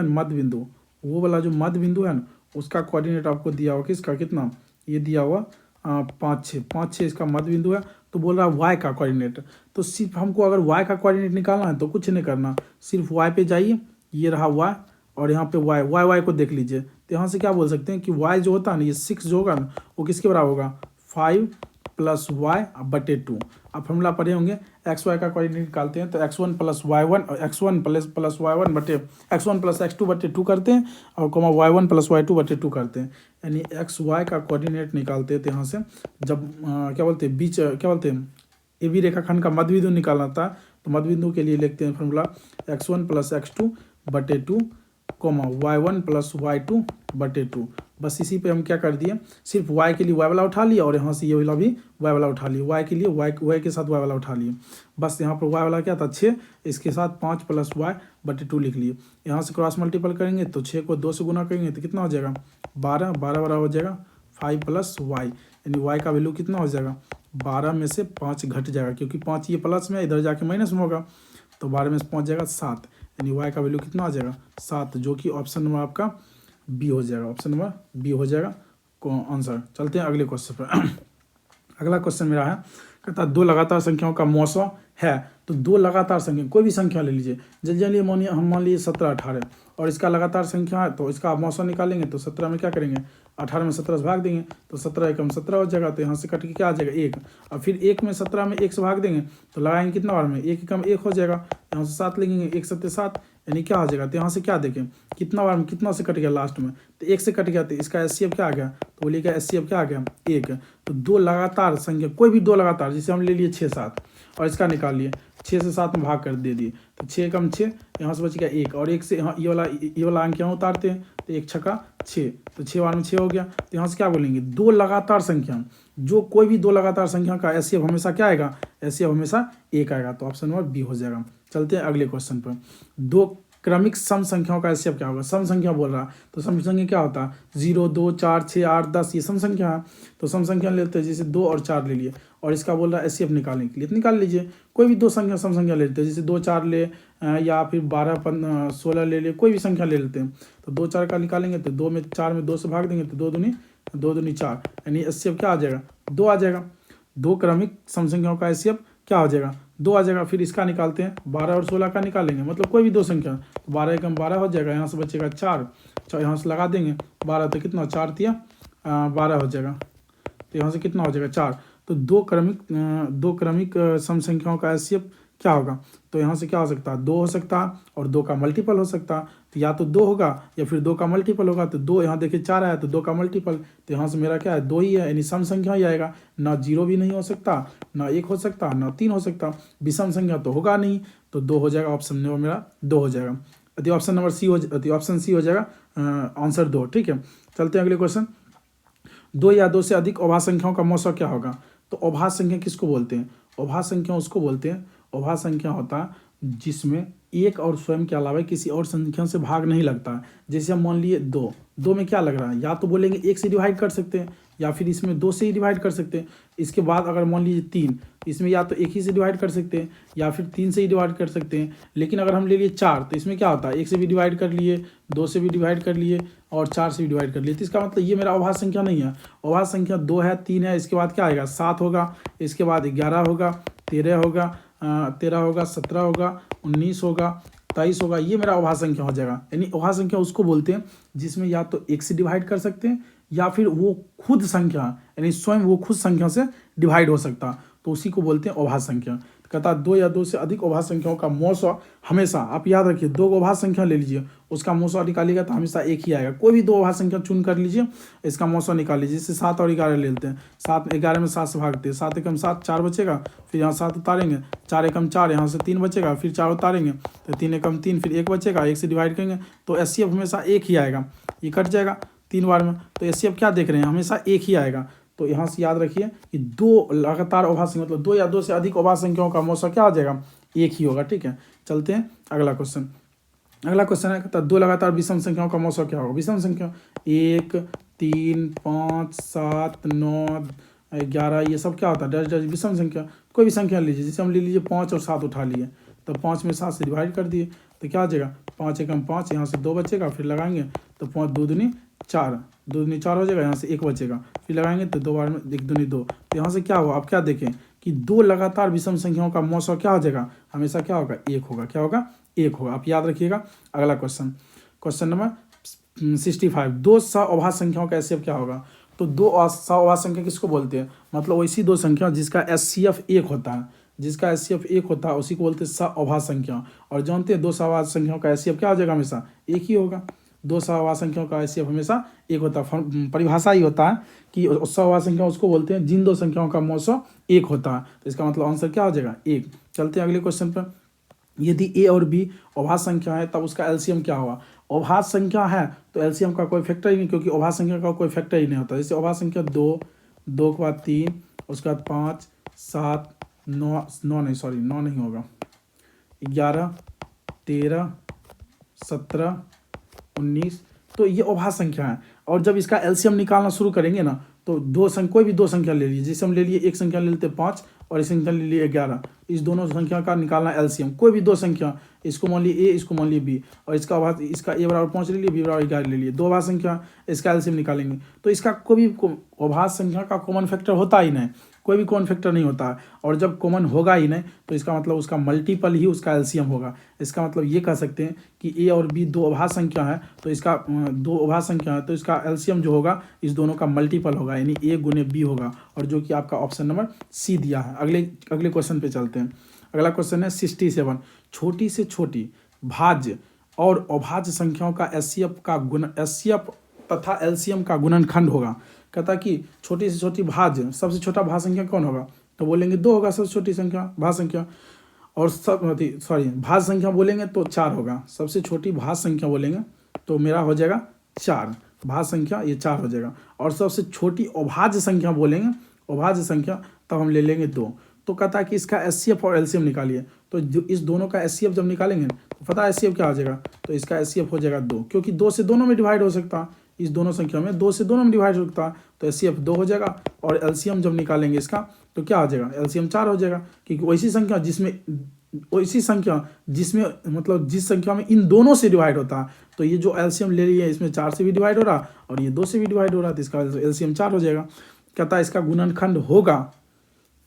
मध्य बिंदु वो वाला जो मध्य बिंदु है ना, उसका कोऑर्डिनेट आपको दिया हुआ किसका, कितना, ये दिया हुआ 5 6 इसका मध्य बिंदु है। तो बोल रहा है y का कोऑर्डिनेट, तो सिर्फ हमको अगर y का कोऑर्डिनेट निकालना है तो कुछ नहीं करना, सिर्फ y पे जाइए, ये रहा y और यहाँ पे y को देख लीजिए। तो तो यहाँ से क्या बोल सकते हैं कि y जो होता है ना, ये 6 जो होगा ना, वो किसके बराबर होगा 5 + y/2। अब फॉर्मूला पढ़े होंगे, एक्स वाई का कोऑर्डिनेट निकालते हैं तो x1 + y1 और x1 + y1 बटे x1 + x2/2 करते हैं और y1 + y2/2 करते हैं, यानी एक्स वाई का कोऑर्डिनेट निकालते हैं। तो यहाँ से जब क्या बोलते हैं बीच क्या बोलते हैं ए बी रेखाखंड का मध्यबिंदु निकालना था, तो मध्यबिंदु के लिए लिखते हैं formula x1 + x2/2 y1 + y2/2। बस इसी पे हम क्या कर दिए, सिर्फ y के लिए y वाला उठा लिया और यहाँ से ये वाला भी y वाला उठा लिया, y के लिए y के साथ y वाला उठा लिए। बस यहाँ पर y वाला क्या था 6, इसके साथ 5 + y/2 लिख लिए। यहाँ से क्रॉस मल्टीपल करेंगे तो 6 को 2 से गुना करेंगे तो कितना हो जाएगा 12 बराबर हो जाएगा 5 + y, यानी y का वैल्यू कितना हो जाएगा 12 में से 5 घट जाएगा, क्योंकि 5 ये प्लस में इधर जाके माइनस में होगा, तो 12 में से 5 जाएगा 7, यानी y का वैल्यू कितना आ जाएगा 7, जो कि ऑप्शन नंबर आपका बी हो जाएगा। ऑप्शन नंबर बी हो जाएगा आंसर। चलते हैं अगले क्वेश्चन पर। अगला क्वेश्चन मेरा है, कहता है 2 लगातार संख्याओं का मौसा है। तो 2 लगातार संख्या, कोई भी संख्या ले लीजिए, जल्दी हम मान लीजिए 17 18 और इसका लगातार संख्या है, तो इसका मौसा निकालेंगे तो 17 में क्या करेंगे 18 में 17 से भाग देंगे, तो 17 एकम 17 हो जाएगा, तो यहाँ से कट के क्या आ जाएगा 1, और फिर 1 में 17 में 1 से भाग देंगे तो लगाएंगे कितना बार में 1 एकम 1 हो जाएगा, यहाँ से 7 लेंगे 1 7 7, यानी क्या हो जाएगा, तो यहाँ से क्या देखें कितना बार में कितना से कट गया लास्ट में, तो 1 से कट गया, तो इसका एचसीएफ क्या आ गया, तो बोलिए क्या एचसीएफ क्या आ गया 1। तो 2 लगातार संख्या, कोई भी 2 लगातार, जैसे हम ले लिए 6 7 और इसका निकाल लिए 6 से 7 में भाग कर दे दिए, तो 6 एकम 6, यहाँ से बच गया 1 और 1 से यहाँ ये वाला अंक यहाँ उतारते हैं, तो 1 छक्का 6, तो 6 बार में 6 हो गया। तो यहाँ से क्या बोलेंगे 2 लगातार संख्या, जो कोई भी 2 लगातार संख्या का एचसीएफ हमेशा क्या आएगा, एचसीएफ हमेशा 1 आएगा, तो ऑप्शन नंबर बी हो जाएगा। चलते हैं अगले क्वेश्चन पर। 2 क्रमिक सम संख्याओं का एचसीएफ क्या होगा, सम संख्या बोल रहा है, तो सम संख्या क्या होता है 0 2 4 6 8 10, ये सम संख्या है, तो सम संख्या लेते हैं, जैसे 2 और 4 ले लिए और इसका बोल रहा है एचसीएफ निकालने के लिए, तो निकाल लीजिए। कोई भी 2 संख्या सम संख्या ले लेते हैं, जैसे 2 4 ले या फिर 12 15 16 ले लिए, कोई भी संख्या ले लेते हैं, तो 2 4 का निकालेंगे तो 2 में 4 में 2 से भाग देंगे तो 2 दूनी 4, यानी एचसीएफ क्या आ जाएगा 2 आ जाएगा। 2 क्रमिक सम संख्याओं का एचसीएफ क्या हो जाएगा 2 आ जाएगा। फिर इसका निकालते हैं 12 और 16 का निकालेंगे, मतलब कोई भी 2 संख्या, तो 12 एकम 12 हो जाएगा, यहाँ से बचेगा 4, यहाँ से लगा देंगे 12, तो कितना 4 तिया 12 हो जाएगा, तो यहाँ से कितना हो जाएगा 4। तो 2 क्रमिक सम संख्याओं का एचसीएफ क्या होगा, तो यहाँ से क्या हो सकता है 2 हो सकता है और 2 का मल्टीपल हो सकता है, तो या तो 2 होगा या फिर 2 का मल्टीपल होगा, तो 2 यहाँ देखिए 4 आया तो 2 का मल्टीपल, तो यहाँ से मेरा क्या है 2 ही है, यानी सम संख्या ही आएगा, ना 0 भी नहीं हो सकता, ना 1 हो सकता, ना 3 हो सकता, विषम संख्या तो होगा नहीं, तो 2 हो जाएगा, ऑप्शन नंबर मेरा 2 हो जाएगा, अति option number C option C हो जाएगा आंसर 2। ठीक है, चलते हैं अगले क्वेश्चन। 2 या 2 से अधिक अभाज्य संख्याओं का मौसा क्या होगा, तो अभाज्य संख्या किसको बोलते हैं, अभाज्य संख्या उसको बोलते हैं, अभाज्य संख्या होता है जिसमें एक और स्वयं के अलावा किसी और संख्या से भाग नहीं लगता है। जैसे हम मान लिए 2 में क्या लग रहा है, या तो बोलेंगे 1 से डिवाइड कर सकते हैं या फिर इसमें 2 से ही डिवाइड कर सकते हैं। इसके बाद अगर मान लीजिए 3, इसमें या तो 1 ही से डिवाइड कर सकते हैं या फिर 3 से ही डिवाइड कर सकते हैं। लेकिन अगर हम ले लिए 4, तो इसमें क्या होता है 1 से भी डिवाइड कर लिए, 2 से भी डिवाइड कर लिए और 4 से भी डिवाइड कर लिए, तो इसका मतलब ये मेरा अभाज्य संख्या नहीं है। अभाज्य संख्या 2 है, 3 है, इसके बाद क्या आएगा 7 होगा, इसके बाद 11 होगा, 13 होगा, 17 होगा, 19 होगा, 23 होगा, ये मेरा अभाज्य संख्या हो जाएगा। यानी अभाज्य संख्या उसको बोलते हैं जिसमें या तो 1 से डिवाइड कर सकते हैं या फिर वो खुद संख्या यानी स्वयं वो खुद संख्या से डिवाइड हो सकता, तो उसी को बोलते हैं अभाज्य संख्या। कहता 2 या 2 से अधिक अभाज्य संख्याओं का मौसा हमेशा, आप याद रखिए 2 अभाज्य संख्या ले लीजिए, उसका मौसा निकालिएगा तो हमेशा 1 ही आएगा। कोई भी 2 अभाज्य संख्या चुन कर लीजिए, इसका मौसा निकाल लीजिए। जैसे 7 और 11 ले लेते हैं, 7 11 में 7 से भागते हैं, 7 एकम 7 4 बचेगा, फिर यहाँ 7 उतारेंगे, 4 एकम 4, यहाँ से 3 बचेगा, फिर 4 उतारेंगे तो 3 एकम 3, फिर 1 बचेगा, 1 से डिवाइड करेंगे तो एचसीएफ हमेशा 1 ही आएगा, ये कट जाएगा 3 बार में, तो एचसीएफ क्या देख रहे हैं हमेशा 1 ही आएगा। तो यहाँ से याद रखिए कि 2 लगातार अभाज्य संख्या मतलब 2 या 2 से अधिक अभाज्य संख्याओं का मौसा क्या आ जाएगा 1 ही होगा। ठीक है, चलते हैं अगला क्वेश्चन। अगला क्वेश्चन है कहता 2 लगातार विषम संख्याओं का मौसा क्या होगा। विषम संख्या 1 3 5 7 9 11 ये सब क्या होता है डैश विषम संख्या। कोई भी संख्या लीजिए, जैसे हम ले लीजिए 5 और 7 उठा लिए, तो 5 में 7 से डिवाइड कर दिए तो क्या आ जाएगा 5 एकम 5, यहाँ से 2 बचेगा, फिर लगाएंगे तो 5 2 दूनी 4, 2 दूनी 4 हो जाएगा, यहाँ से 1 बचेगा, फिर लगाएंगे तो 2 बार में 1 दूनी 2, तो यहाँ से क्या हुआ आप क्या देखें कि 2 लगातार विषम संख्याओं का मौसा क्या हो जाएगा हमेशा क्या होगा 1 होगा। क्या होगा 1 होगा, आप याद रखिएगा। अगला क्वेश्चन, क्वेश्चन नंबर 65। दो सअभाज्य संख्याओं का एचसीएफ क्या होगा? तो दो सअभाज्य संख्या किसको बोलते हैं? मतलब वैसी दो संख्या जिसका एचसीएफ एक होता है, जिसका एचसीएफ एक होता है उसी को बोलते हैं सअभाज्य संख्या। और जानते हैं दो सअभाज्य संख्याओं का एचसीएफ क्या हो जाएगा? हमेशा एक ही होगा। दो सअभाज्य संख्याओं का एचसीएफ हमेशा एक होता है। परिभाषा ही होता है कि सअभाज्य संख्या उसको बोलते हैं जिन दो संख्याओं का मौसो एक होता है। तो इसका मतलब आंसर क्या हो जाएगा? एक। चलते हैं अगले क्वेश्चन पर। यदि ए और बी अभाज्य संख्या है तब उसका एलसीएम क्या होगा? अभाज्य संख्या है तो एलसीएम का कोई फैक्टर ही नहीं, क्योंकि अभाज्य संख्या का कोई फैक्टर ही नहीं होता। जैसे अभाज्य संख्या 2, 2 के बाद 3, उसके बाद 5, 7, 9, 9 नहीं होगा, 11, 13, 17, 19। तो ये अभाज्य संख्या है। और जब इसका एलसीएम निकालना शुरू करेंगे ना तो कोई भी दो संख्या ले लीजिए। जैसे हम ले लिए एक संख्या ले लेते 5 और एक संख्या ले लिए 11। इस दोनों संख्या का निकालना एलसीएम। कोई भी दो संख्या, इसको मान लिए ए, इसको मान लिए बी, और इसका अभाज्य, इसका ए बराबर 5 ले लिए, बी बराबर 11 ले लिए, दो अभाज्य संख्या, इसका एलसीएम निकालेंगे तो इसका कोई भी अभाज्य संख्या का कॉमन फैक्टर होता ही नहीं, कोई भी कॉमन फैक्टर नहीं होता है। और जब कॉमन होगा ही नहीं तो इसका मतलब उसका मल्टीपल ही उसका एलसीएम होगा। इसका मतलब ये कह सकते हैं कि ए और बी दो अभाज्य संख्या है तो इसका दो अभाज्य संख्या है तो इसका एलसीएम जो होगा इस दोनों का मल्टीपल होगा, यानी ए गुने बी होगा, और जो कि आपका ऑप्शन नंबर सी दिया है। अगले क्वेश्चन पे चलते हैं। अगला क्वेश्चन है 67। छोटी से छोटी भाज्य और अभाज्य संख्याओं का एचसीएफ तथा एलसीएम का गुणनखंड होगा। कहता कि छोटी से छोटी भाज्य, सबसे छोटा भाज्य संख्या कौन होगा? तो बोलेंगे 2 होगा सबसे छोटी संख्या भाज्य संख्या। और भाज्य संख्या बोलेंगे तो 4 होगा। सबसे छोटी भाज्य संख्या बोलेंगे तो मेरा हो जाएगा 4, भाज्य संख्या ये 4 हो जाएगा। और सबसे छोटी अभाज्य संख्या बोलेंगे, अभाज्य संख्या, तब हम ले लेंगे 2। तो कहता है कि इसका एचसीएफ और एलसीएम निकालिए। तो इस दोनों का एचसीएफ जब निकालेंगे तो पता है एचसीएफ क्या हो जाएगा? तो इसका एचसीएफ हो जाएगा 2, क्योंकि 2 से दोनों में डिवाइड हो सकता है। इस दोनों संख्या में 2 से दोनों में डिवाइड हो सकता है तो एचसीएफ 2 हो जाएगा। और एलसीएम जब निकालेंगे इसका तो क्या हो जाएगा? एलसीएम 4 हो जाएगा, क्योंकि वैसी संख्या जिसमें मतलब जिस संख्या में इन दोनों से डिवाइड होता है, तो ये जो एलसीएम ले रही है इसमें 4 से भी डिवाइड हो रहा और ये 2 से भी डिवाइड हो रहा, तो इसका एलसीएम 4 हो जाएगा। कहता है इसका गुणनखंड होगा,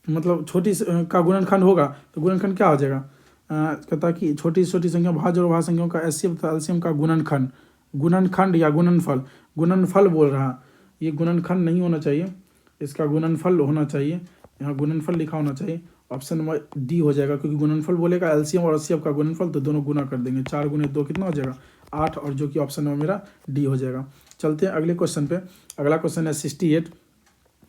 मतलब छोटी का गुणनखंड होगा तो गुणनखंड क्या हो जाएगा? कहता है कि छोटी से छोटी संख्या भाज्य और अभाज्य संख्याओं का एचसीएफ तथा एलसीएम का गुणनखंड या गुणनफल बोल रहा। ये गुणनखंड नहीं होना चाहिए, इसका गुणनफल होना चाहिए। यहाँ गुणनफल लिखा होना चाहिए। ऑप्शन नंबर डी हो जाएगा, क्योंकि गुणनफल बोलेगा एलसीएम और एचसीएफ का गुणनफल, तो दोनों गुना कर देंगे। 4 गुने 2 कितना हो जाएगा? 8, और जो कि ऑप्शन नंबर मेरा डी हो जाएगा। चलते हैं अगले क्वेश्चन पे। अगला क्वेश्चन है 68।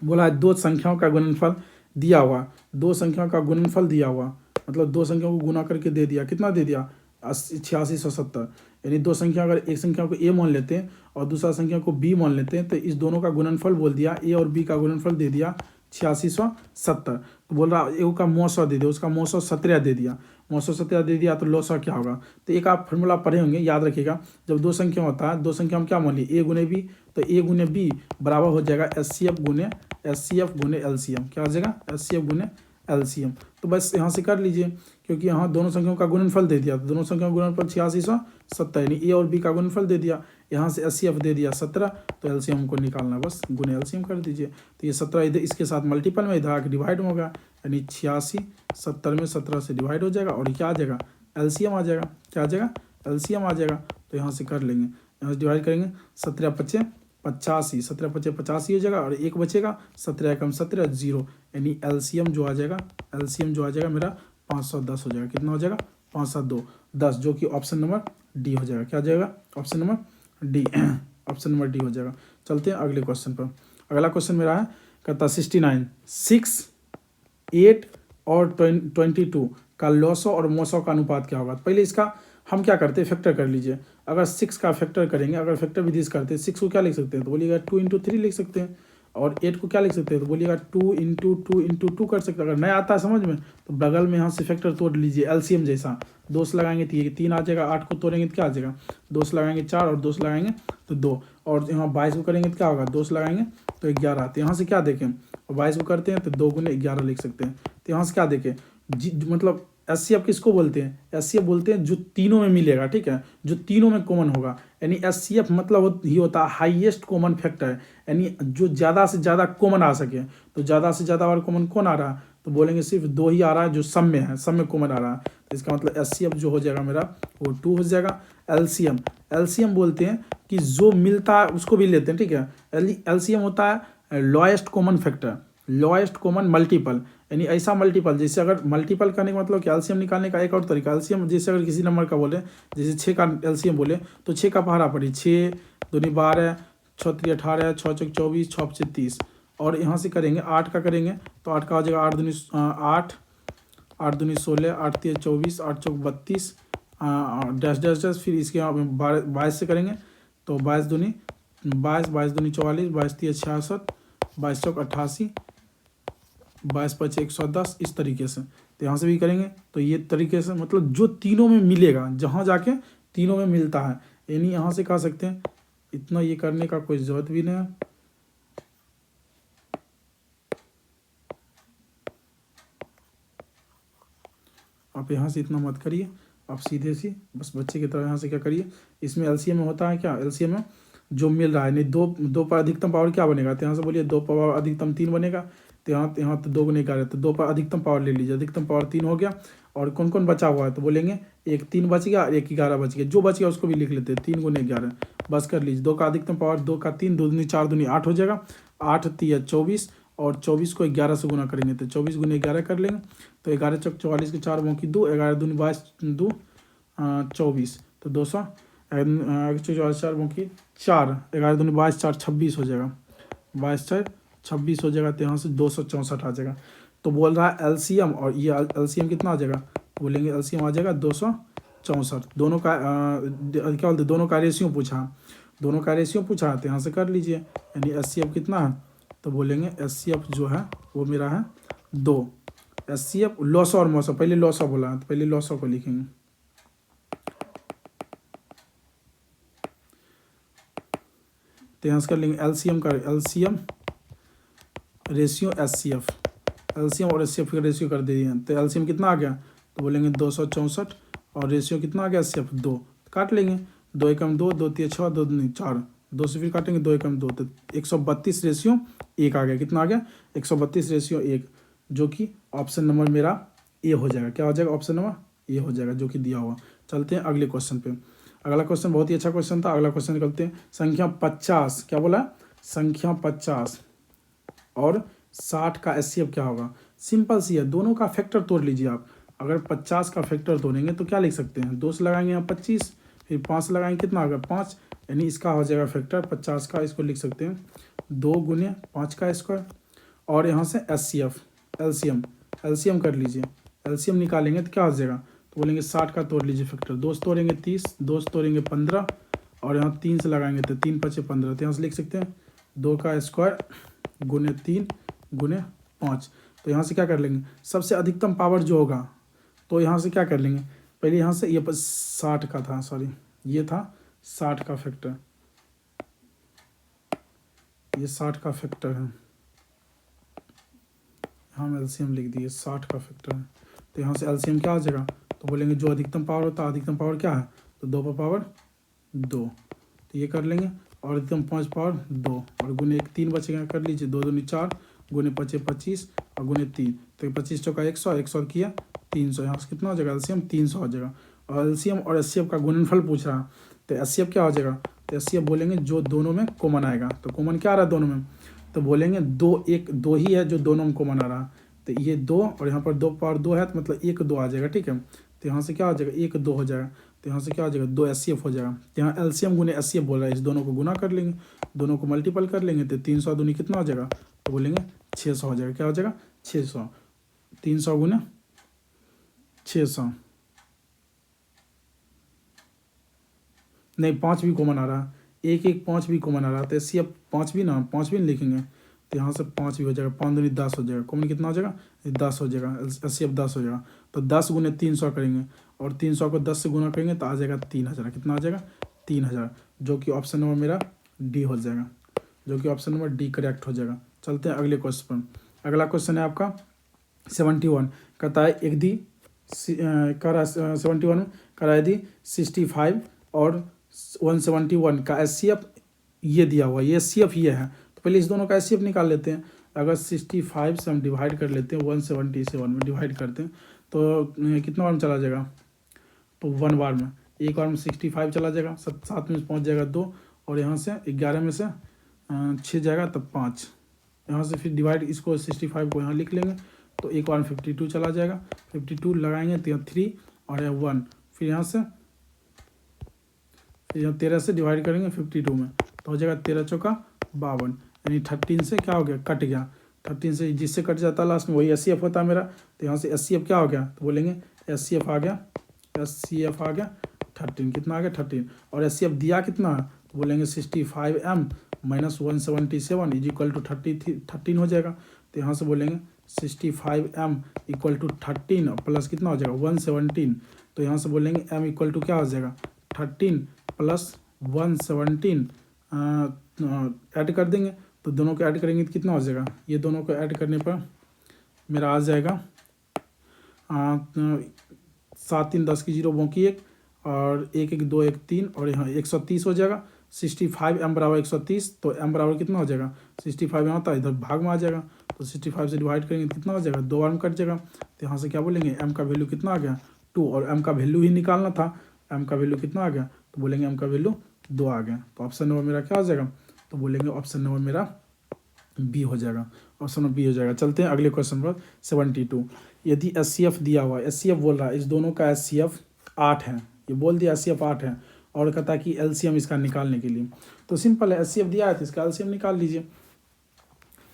बोला है दो संख्याओं का गुणनफल दिया हुआ, दो संख्याओं का गुणनफल दिया हुआ, मतलब दो संख्याओं को गुना करके दे दिया। कितना दे दिया? 8670। यानी दो संख्या, अगर एक संख्या को ए मान लेते हैं और दूसरा संख्या को बी मान लेते हैं तो इस दोनों का गुणनफल बोल दिया, ए और बी का गुणनफल दे दिया 8670। तो बोल रहा एक का मौसौ दे दिया, उसका मौसौ 17 दे दिया, मौसौ 17 दे दिया तो लौसौ क्या होगा? तो एक आप फॉर्मूला पढ़े होंगे, याद रखिएगा। जब दो संख्या होता है, दो संख्या हम क्या मान लिए? ए गुने बी, तो ए गुने बी बराबर हो जाएगा एचसीएफ गुने एलसीएम। क्या हो जाएगा? एचसीएफ गुने एलसीएम। तो बस यहाँ से कर लीजिए, क्योंकि यहाँ दोनों संख्याओं का गुणनफल दे दिया, तो दोनों संख्याओं का गुणनफल 8670, यानी ए और बी का गुणनफल दे दिया, यहाँ से एचसीएफ दे दिया 17, तो एलसीएम को निकालना, बस गुने एलसीएम कर दीजिए। तो ये 17 इधर इसके साथ मल्टीपल में इधर आके डिवाइड होगा, यानी 86 70 में 17 से डिवाइड हो जाएगा और क्या आ जाएगा? एलसीएम आ जाएगा। क्या आ जाएगा? एलसीएम आ जाएगा। तो यहाँ से कर लेंगे, यहाँ से डिवाइड करेंगे, 17 5 85, 17 5 85 हो जाएगा और एक बचेगा, 17 कम 17 0, यानी एलसीएम जो आ जाएगा मेरा 510 हो जाएगा। कितना हो जाएगा? 572 10, जो कि ऑप्शन नंबर डी हो जाएगा। क्या हो जाएगा? Option number D option number D हो जाएगा। चलते हैं अगले क्वेश्चन पर। अगला क्वेश्चन मेरा है, कहता 69 6 8 और 22 का लॉसो और मोसो का अनुपात क्या होगा? पहले इसका हम क्या करते हैं? फैक्टर कर लीजिए। अगर 6 का फैक्टर करेंगे, अगर फैक्टर विधि से करते हैं, 6 को क्या लिख सकते हैं? तो बोलिएगा 2 × 3 लिख सकते हैं। और 8 को क्या लिख सकते हैं? तो बोलिएगा 2 × 2 × 2 कर सकते हैं। अगर नहीं आता है समझ में तो बगल में यहाँ से फैक्टर तोड़ लीजिए, एलसीएम जैसा। 2 से लगाएंगे तो ये 3 आ जाएगा, 8 को तोड़ेंगे तो क्या आ जाएगा? 2 से लगाएंगे 4 और 2 से लगाएंगे तो 2, और यहाँ 22 को करेंगे तो क्या होगा? 2 से लगाएंगे तो 11 आते हैं। यहाँ से क्या देखें? 22 को करते हैं तो 2 गुने 11 लिख सकते हैं। तो यहाँ से क्या देखें? मतलब एचसीएफ किसको बोलते हैं? एचसीएफ बोलते हैं जो तीनों में मिलेगा, ठीक है, जो तीनों में कॉमन होगा। यानी एचसीएफ मतलब ही होता है हाईएस्ट कॉमन फैक्टर, यानी जो ज़्यादा से ज़्यादा कॉमन आ सके। तो ज़्यादा से ज़्यादा और कॉमन कौन आ रहा है? तो बोलेंगे सिर्फ 2 ही आ रहा है जो सम में है, सम में कॉमन आ रहा है, तो इसका मतलब HCF जो हो जाएगा मेरा वो 2 हो जाएगा। LCM बोलते हैं कि जो मिलता है उसको भी लेते हैं, ठीक है। LCM होता है lowest common factor, lowest common multiple, यानी ऐसा मल्टीपल, जैसे अगर मल्टीपल करने का मतलब कि LCM निकालने का एक और तरीका, LCM जैसे अगर किसी नंबर का बोले, जैसे 6 का LCM बोले तो 6 का पहाड़ा पड़ी 6 दूनी 12, 6 3 18, 6 चौक 24, 6 5 30, और यहाँ से करेंगे 8 का करेंगे तो 8 का हो जाएगा 8 दूनी 8, 8 दूनी 16, 8 3 24, 8 चौक 32, डैश डैश डैश, फिर इसके 22 से करेंगे तो 22 दूनी 22, 22 दूनी 44, 22 3 66, 22 चौक 88, 22 5 110, इस तरीके से। तो यहाँ से भी करेंगे तो ये तरीके से, मतलब जो तीनों में मिलेगा, जहाँ जाके तीनों में मिलता है, यानी यहाँ से कह सकते हैं इतना ये करने का कोई ज़रूरत भी नहीं है। आप यहाँ से इतना मत करिए, आप सीधे सी बस बच्चे की तरह यहाँ से क्या करिए, इसमें LCM में होता है क्या, LCM में जो मिल रहा है, नहीं दो पर अधिकतम पावर क्या बनेगा, तो यहाँ से बोलिए 2 पर अधिकतम 3 बनेगा, तो यहाँ तो 2 गुने 11, तो 2 पर अधिकतम पावर ले लीजिए, अधिकतम पावर 3 हो गया। और कौन कौन बचा हुआ है, तो बोलेंगे एक 3 बच गया और एक 11 बच गया, जो बच गया उसको भी लिख लेते हैं 3 गुने 11, बस कर लीजिए। 2 का अधिकतम पावर 2 का 3, 2 दूनी 4 दूनी 8 हो जाएगा, 8 3 24, और 24 को 11 से गुना करेंगे तो 24 गुने 11 कर लेंगे, तो 11 चौक 44 के 4 बाकी 2, 11 दूनी 22 2 24, तो 200 4 बाकी 4, 11 दूनी 22 4 26 हो जाएगा, 22 4 26 हो जाएगा, तो यहाँ से 264 आ जाएगा। तो बोल रहा है LCM, और ये LCM कितना आ जाएगा, बोलेंगे LCM आ जाएगा 264। दोनों का क्या बोलते, दोनों का रेशियो पूछा, दोनों का रेशियो पूछा, तो यहाँ से कर लीजिए, यानी HCF कितना है, तो बोलेंगे HCF जो है वो मेरा है 2। HCF लॉसा और मौसा, पहले लॉसा बोला है तो पहले लॉसा को लिखेंगे, तो यहाँ से कर लेंगे LCM का LCM रेशियो HCF, LCM और HCF का रेशियो कर दिए, तो LCM कितना आ गया, तो बोलेंगे 264, और रेशियो कितना आ गया HCF 2, काट लेंगे 2 एकम 2, 2 3 6, 2 दूनी 4, 2 से फिर काटेंगे 2 एकम 2, तो 132 रेशियो 1 आ गया, कितना आ गया 132 रेशियो 1, जो कि ऑप्शन नंबर मेरा ए हो जाएगा। क्या हो जाएगा, ऑप्शन नंबर ए हो जाएगा, जो कि दिया हुआ। चलते हैं अगले क्वेश्चन पे। अगला क्वेश्चन बहुत ही अच्छा क्वेश्चन था। अगला क्वेश्चन निकलते हैं, संख्या 50, क्या बोला, संख्या 50 और 60 का HCF क्या होगा। सिंपल सी है, दोनों का फैक्टर तोड़ लीजिए आप। अगर 50 का फैक्टर तोड़ेंगे तो क्या लिख सकते हैं, 2 से लगाएंगे यहाँ 25, फिर 5 से लगाएंगे कितना होगा 5, यानी इसका हो जाएगा फैक्टर 50 का, इसको लिख सकते हैं 2 गुने 5 का स्क्वायर। और यहाँ से HCF LCM कर लीजिए, LCM निकालेंगे तो क्या हो जाएगा, तो बोलेंगे 60 का तोड़ लीजिए फैक्टर, 2 से तोड़ेंगे 30, 2 से तोड़ेंगे 15, और यहाँ 3 से लगाएंगे तो 3 5 15, तो यहाँ से लिख सकते हैं 2 का स्क्वायर गुने 3 गुने 5। तो यहाँ से क्या कर लेंगे, सबसे अधिकतम पावर जो होगा, तो यहाँ से क्या कर लेंगे, पहले यहाँ से ये 60 का था, सॉरी ये था 60 का फैक्टर, ये 60 का फैक्टर है, हम LCM लिख दिए 60 का फैक्टर है। तो यहाँ से LCM क्या आ जाएगा, तो बोलेंगे जो अधिकतम पावर होता है, अधिकतम पावर क्या है, तो 2 पर पावर 2, तो ये कर लेंगे, और अधिकतम 5 पावर 2, और गुने 1 3 बचेगा, कर लीजिए 2 दूनी 4 गुने 5 25, और गुने 3, तो 25 चौका 100, 100 किया 300, यहाँ से कितना हो जाएगा LCM 300 हो जाएगा। और LCM और HCF का गुणनफल पूछ रहा है, तो HCF क्या हो जाएगा, तो HCF बोलेंगे जो दोनों में कॉमन आएगा, तो कॉमन क्या आ रहा है दोनों में, तो बोलेंगे 2 ही है जो दोनों में कॉमन आ रहा है, तो ये 2, और यहाँ पर 2 पावर 2 है, तो मतलब 1 2 आ जाएगा, ठीक है। तो यहाँ से क्या हो जाएगा 1 2 हो जाएगा, तो यहाँ से क्या हो जाएगा 2 HCF हो जाएगा। तो यहाँ LCM गुने HCF बोल रहा है, इस दोनों को गुना कर लेंगे, दोनों को मल्टीपल कर लेंगे, तो 300 दूनी कितना हो जाएगा, तो बोलेंगे 600 हो जाएगा। क्या हो जाएगा 600, 300 गुने 600, नहीं 5 भी कॉमन आ रहा है, 1 1 5 भी कॉमन आ रहा है, तो HCF 5 भी ना, 5 भी नहीं लिखेंगे, तो यहाँ से 5 भी हो जाएगा, 5 दूनी 10 हो जाएगा, कॉमन कितना हो जाएगा 10 हो जाएगा, HCF 10 हो जाएगा। तो 10 गुने 300 करेंगे, और 300 को 10 से गुना करेंगे तो आ जाएगा 3000, कितना आ जाएगा 3000, जो कि ऑप्शन नंबर मेरा डी हो जाएगा, जो कि ऑप्शन नंबर डी करेक्ट हो जाएगा। चलते हैं अगले क्वेश्चन पर। अगला क्वेश्चन है आपका 71, कहता है एक दी 71 करा यदि 65 और 171 का HCF ये दिया हुआ, ये HCF ये है, तो पहले इस दोनों का एचसीएफ निकाल लेते हैं। अगर 65 से हम डिवाइड कर लेते हैं 177 में डिवाइड करते हैं तो कितना बार में चला जाएगा, तो 1 बार में, एक बार में 65 चला जाएगा, 7 में पहुंच जाएगा 2, और यहाँ से 11 में से 6 जाएगा तब 5, यहाँ से फिर डिवाइड इसको 65 को यहाँ लिख लेंगे तो एक बार में 52 चला जाएगा, 52 लगाएंगे तो यहाँ 3 और यहाँ 1, फिर यहाँ से फिर यहाँ 13 से डिवाइड करेंगे 52 में तो हो जाएगा 13 चौका 52, यानी 13 से क्या हो गया, कट गया। 13 से जिससे कट जाता है लास्ट में वही एचसीएफ होता है मेरा, तो यहाँ से एचसीएफ क्या हो गया, तो बोलेंगे एचसीएफ आ गया, एचसीएफ आ गया 13, कितना आ गया 13, और एचसीएफ दिया कितना है, तो बोलेंगे 65m minus 177 is equal to 13 हो जाएगा। तो यहाँ से बोलेंगे 65m इक्वल टू 13 प्लस कितना हो जाएगा 117, तो यहाँ से बोलेंगे m इक्वल टू क्या हो जाएगा 13 प्लस 117, ऐड कर देंगे तो दोनों को ऐड करेंगे तो कितना हो जाएगा, ये दोनों को ऐड करने पर मेरा आ जाएगा 7 3 10 की 0 बाकी 1 और 1 1 2 1 3 और यहाँ 130 हो जाएगा। 65m बराबर 130, तो m बराबर कितना हो जाएगा 65 यहाँ था, इधर भाग में आ जाएगा तो 65 से डिवाइड करेंगे तो कितना हो जाएगा 2 बार में कट जाएगा। तो यहाँ से क्या बोलेंगे m का वैल्यू कितना आ गया 2, और m का वैल्यू ही निकालना था, m का वैल्यू कितना आ गया, तो बोलेंगे m का वैल्यू 2 आ गया। तो ऑप्शन नंबर मेरा क्या हो जाएगा, तो बोलेंगे ऑप्शन नंबर मेरा बी हो जाएगा, ऑप्शन नंबर बी हो जाएगा। चलते हैं अगले क्वेश्चन पर 72। यदि एचसीएफ दिया हुआ है, एचसीएफ बोल रहा है इस दोनों का एचसीएफ 8 है, ये बोल दिया एचसीएफ 8 है और कहता है कि एलसीएम इसका निकालने के लिए, तो सिंपल है एचसीएफ दिया है तो इसका एलसीएम निकाल लीजिए।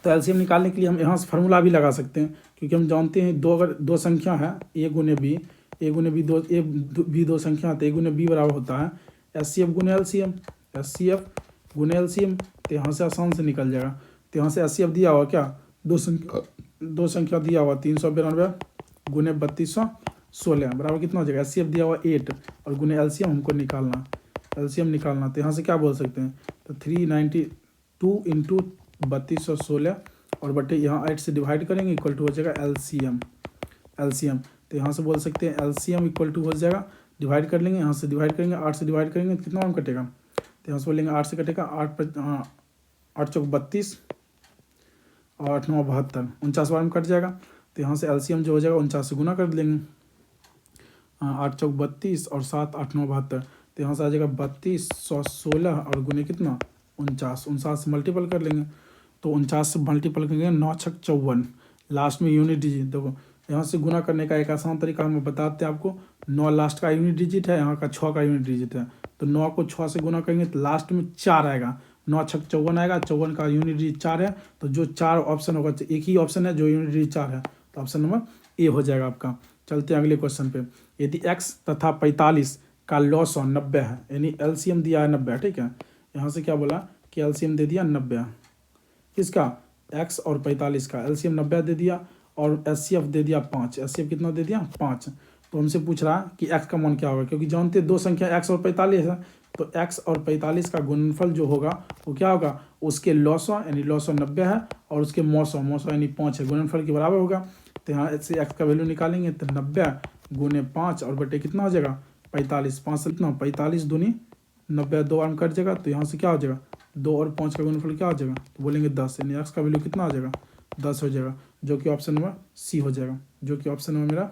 तो एलसीएम निकालने के लिए हम यहाँ से फार्मूला भी लगा सकते हैं, क्योंकि हम जानते हैं अगर दो संख्या है ए गुने बी, ए गुने बी दो, ए बी दो संख्या है तो ए गुने बी बराबर होता है एचसीएफ गुने एलसीएम, एचसीएफ गुने एलसीएम, तो यहाँ से आसान से निकल जाएगा। तो यहाँ से एचसीएफ दिया हुआ क्या, दो संख्या दिया हुआ 392 गुने 3216 बराबर कितना हो जाएगा, एचसीएफ दिया हुआ 8 और गुने एलसीएम हमको निकालना, एलसीएम निकालना। तो यहाँ से क्या बोल सकते हैं, तो 392 इंटू 3216 और बटे यहाँ 8 से डिवाइड करेंगे इक्वल टू हो जाएगा एलसीएम, एलसीएम। तो यहाँ से बोल सकते हैं एलसीएम इक्वल टू हो जाएगा, डिवाइड कर लेंगे, यहाँ से डिवाइड करेंगे 8 से डिवाइड करेंगे तो कितना हम कटेगा, तो यहाँ से बोलेंगे 8 से कटेगा 8 चौक 32 और 8 9 72, 49 बार में कट जाएगा। तो यहाँ से एलसीएम जो हो जाएगा 49 से गुना कर लेंगे, 8 चौक 32 और 7 8 9 72, तो यहाँ से आ जाएगा 3216 और गुने कितना 49 से मल्टीपल कर लेंगे, तो 49 से मल्टीपल करेंगे 9 छक 54, लास्ट में यूनिट डिजिट। देखो यहाँ से गुना करने का एक आसान तरीका हम बताते हैं आपको, 9 लास्ट का यूनिट डिजिट है, यहाँ का 6 का यूनिट डिजिट है, तो 9 को 6 से गुना करेंगे तो लास्ट में 4 आएगा, 9 छक 54 आएगा, 54 का यूनिट डिजिट 4 है, तो जो 4 ऑप्शन होगा, एक ही ऑप्शन है जो यूनिट डिजिट 4 है, तो ऑप्शन नंबर ए हो जाएगा आपका। चलते हैं अगले क्वेश्चन पे। यदि x तथा 45 का लॉस 90 है, यानी एलसीएम दिया है 90, ठीक है, यहाँ से क्या बोला कि एलसीएम दे दिया 90, किसका x और 45 का एलसीएम 90 दे दिया और एचसीएफ दे दिया 5, एचसीएफ कितना दे दिया 5। तो हमसे पूछ रहा है कि x का मान क्या होगा, क्योंकि जानते दो संख्या x और 45 है, तो x और 45 का गुणनफल जो होगा वो क्या होगा, उसके लॉसो यानी लॉसो 90 है और उसके मौसो यानी 5 है, गुणनफल के बराबर होगा। तो यहाँ से x का वैल्यू निकालेंगे तो 90 गुने 5 और बटे कितना हो जाएगा 45, 5 से कितना 45 दूनी 90, 2 बार में कट जाएगा, तो यहाँ से क्या हो जाएगा 2 और 5 का गुणनफल क्या हो जाएगा, तो बोलेंगे 10, यानी x का वैल्यू कितना हो जाएगा 10 हो जाएगा, जो कि ऑप्शन नंबर सी हो जाएगा, जो कि ऑप्शन नंबर मेरा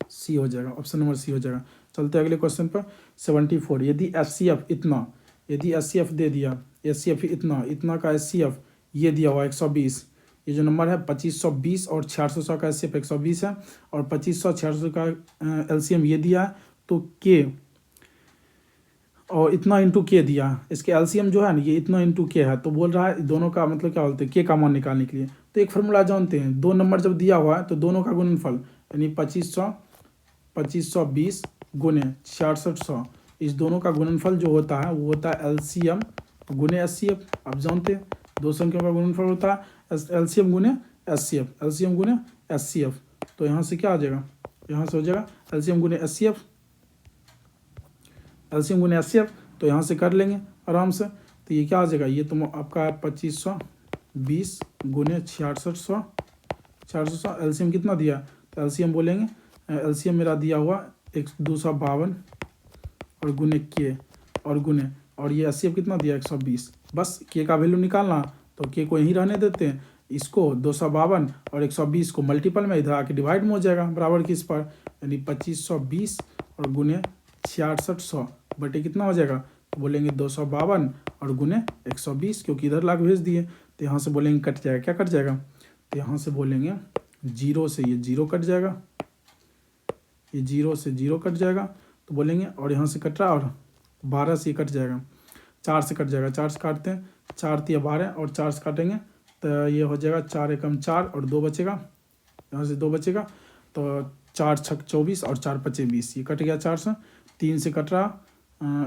सी हो जाएगा, ऑप्शन नंबर सी हो जाएगा। चलते हैं अगले क्वेश्चन पर 74। यदि एचसीएफ इतना, यदि एचसीएफ दे दिया, एचसीएफ इतना का एचसीएफ ये दिया हुआ 120, ये जो नंबर है 2520 और 600 का एचसीएफ 120 है और 2500 600 का एलसीएम ये दिया है, तो के और इतना इंटू के दिया, इसके एलसीएम जो है ना ये इतना इंटू के है, तो बोल रहा है दोनों का मतलब क्या बोलते हैं के का मान निकालने के लिए। तो एक फार्मूला जानते हैं, दो नंबर जब दिया हुआ है तो दोनों का गुणनफल यानी 2520 गुने 6600, इस दोनों का गुणनफल जो होता है वो होता है एलसीएम गुने एचसीएफ। आप जानते हैं दो संख्याओं का गुणनफल होता है एलसीएम गुने एचसीएफ, एलसीएम गुने एचसीएफ। तो यहाँ से क्या आ जाएगा, यहाँ से हो जाएगा एलसीएम गुने एचसीएफ, एलसीएम गुने एचसीएफ, तो यहाँ से कर लेंगे आराम से। तो ये क्या आ जाएगा, ये तो आपका 2520 गुने 6600, एलसीएम कितना दिया, तो एलसीएम बोलेंगे एलसीएम मेरा दिया हुआ 1252 और गुने के और गुने और ये 80 कितना दिया 120। बस के का वैल्यू निकालना, तो के को यहीं रहने देते हैं, इसको 252 और 120 को मल्टीपल में इधर आके डिवाइड में हो जाएगा बराबर किस पर, यानी 2520 और गुने 6600 बटे कितना हो जाएगा, तो बोलेंगे 252 और गुने 120, क्योंकि इधर लाख भेज दिए तो यहाँ से बोलेंगे कट जाएगा, क्या कट जाएगा, तो यहाँ से बोलेंगे 0 से ये 0 कट जाएगा, ये 0 से 0 कट जाएगा, तो बोलेंगे और यहाँ से कट रहा और 12 से ये कट जाएगा, 4 से कट जाएगा, 4 से काटते हैं, 4 तिया 12 और 4 से काटेंगे तो ये हो जाएगा 4 एकम 4 और 2 बचेगा, यहाँ से 2 बचेगा, तो 4 छक 24 और 4 पचे 20, ये कट गया 4 से, 3 से कट रहा,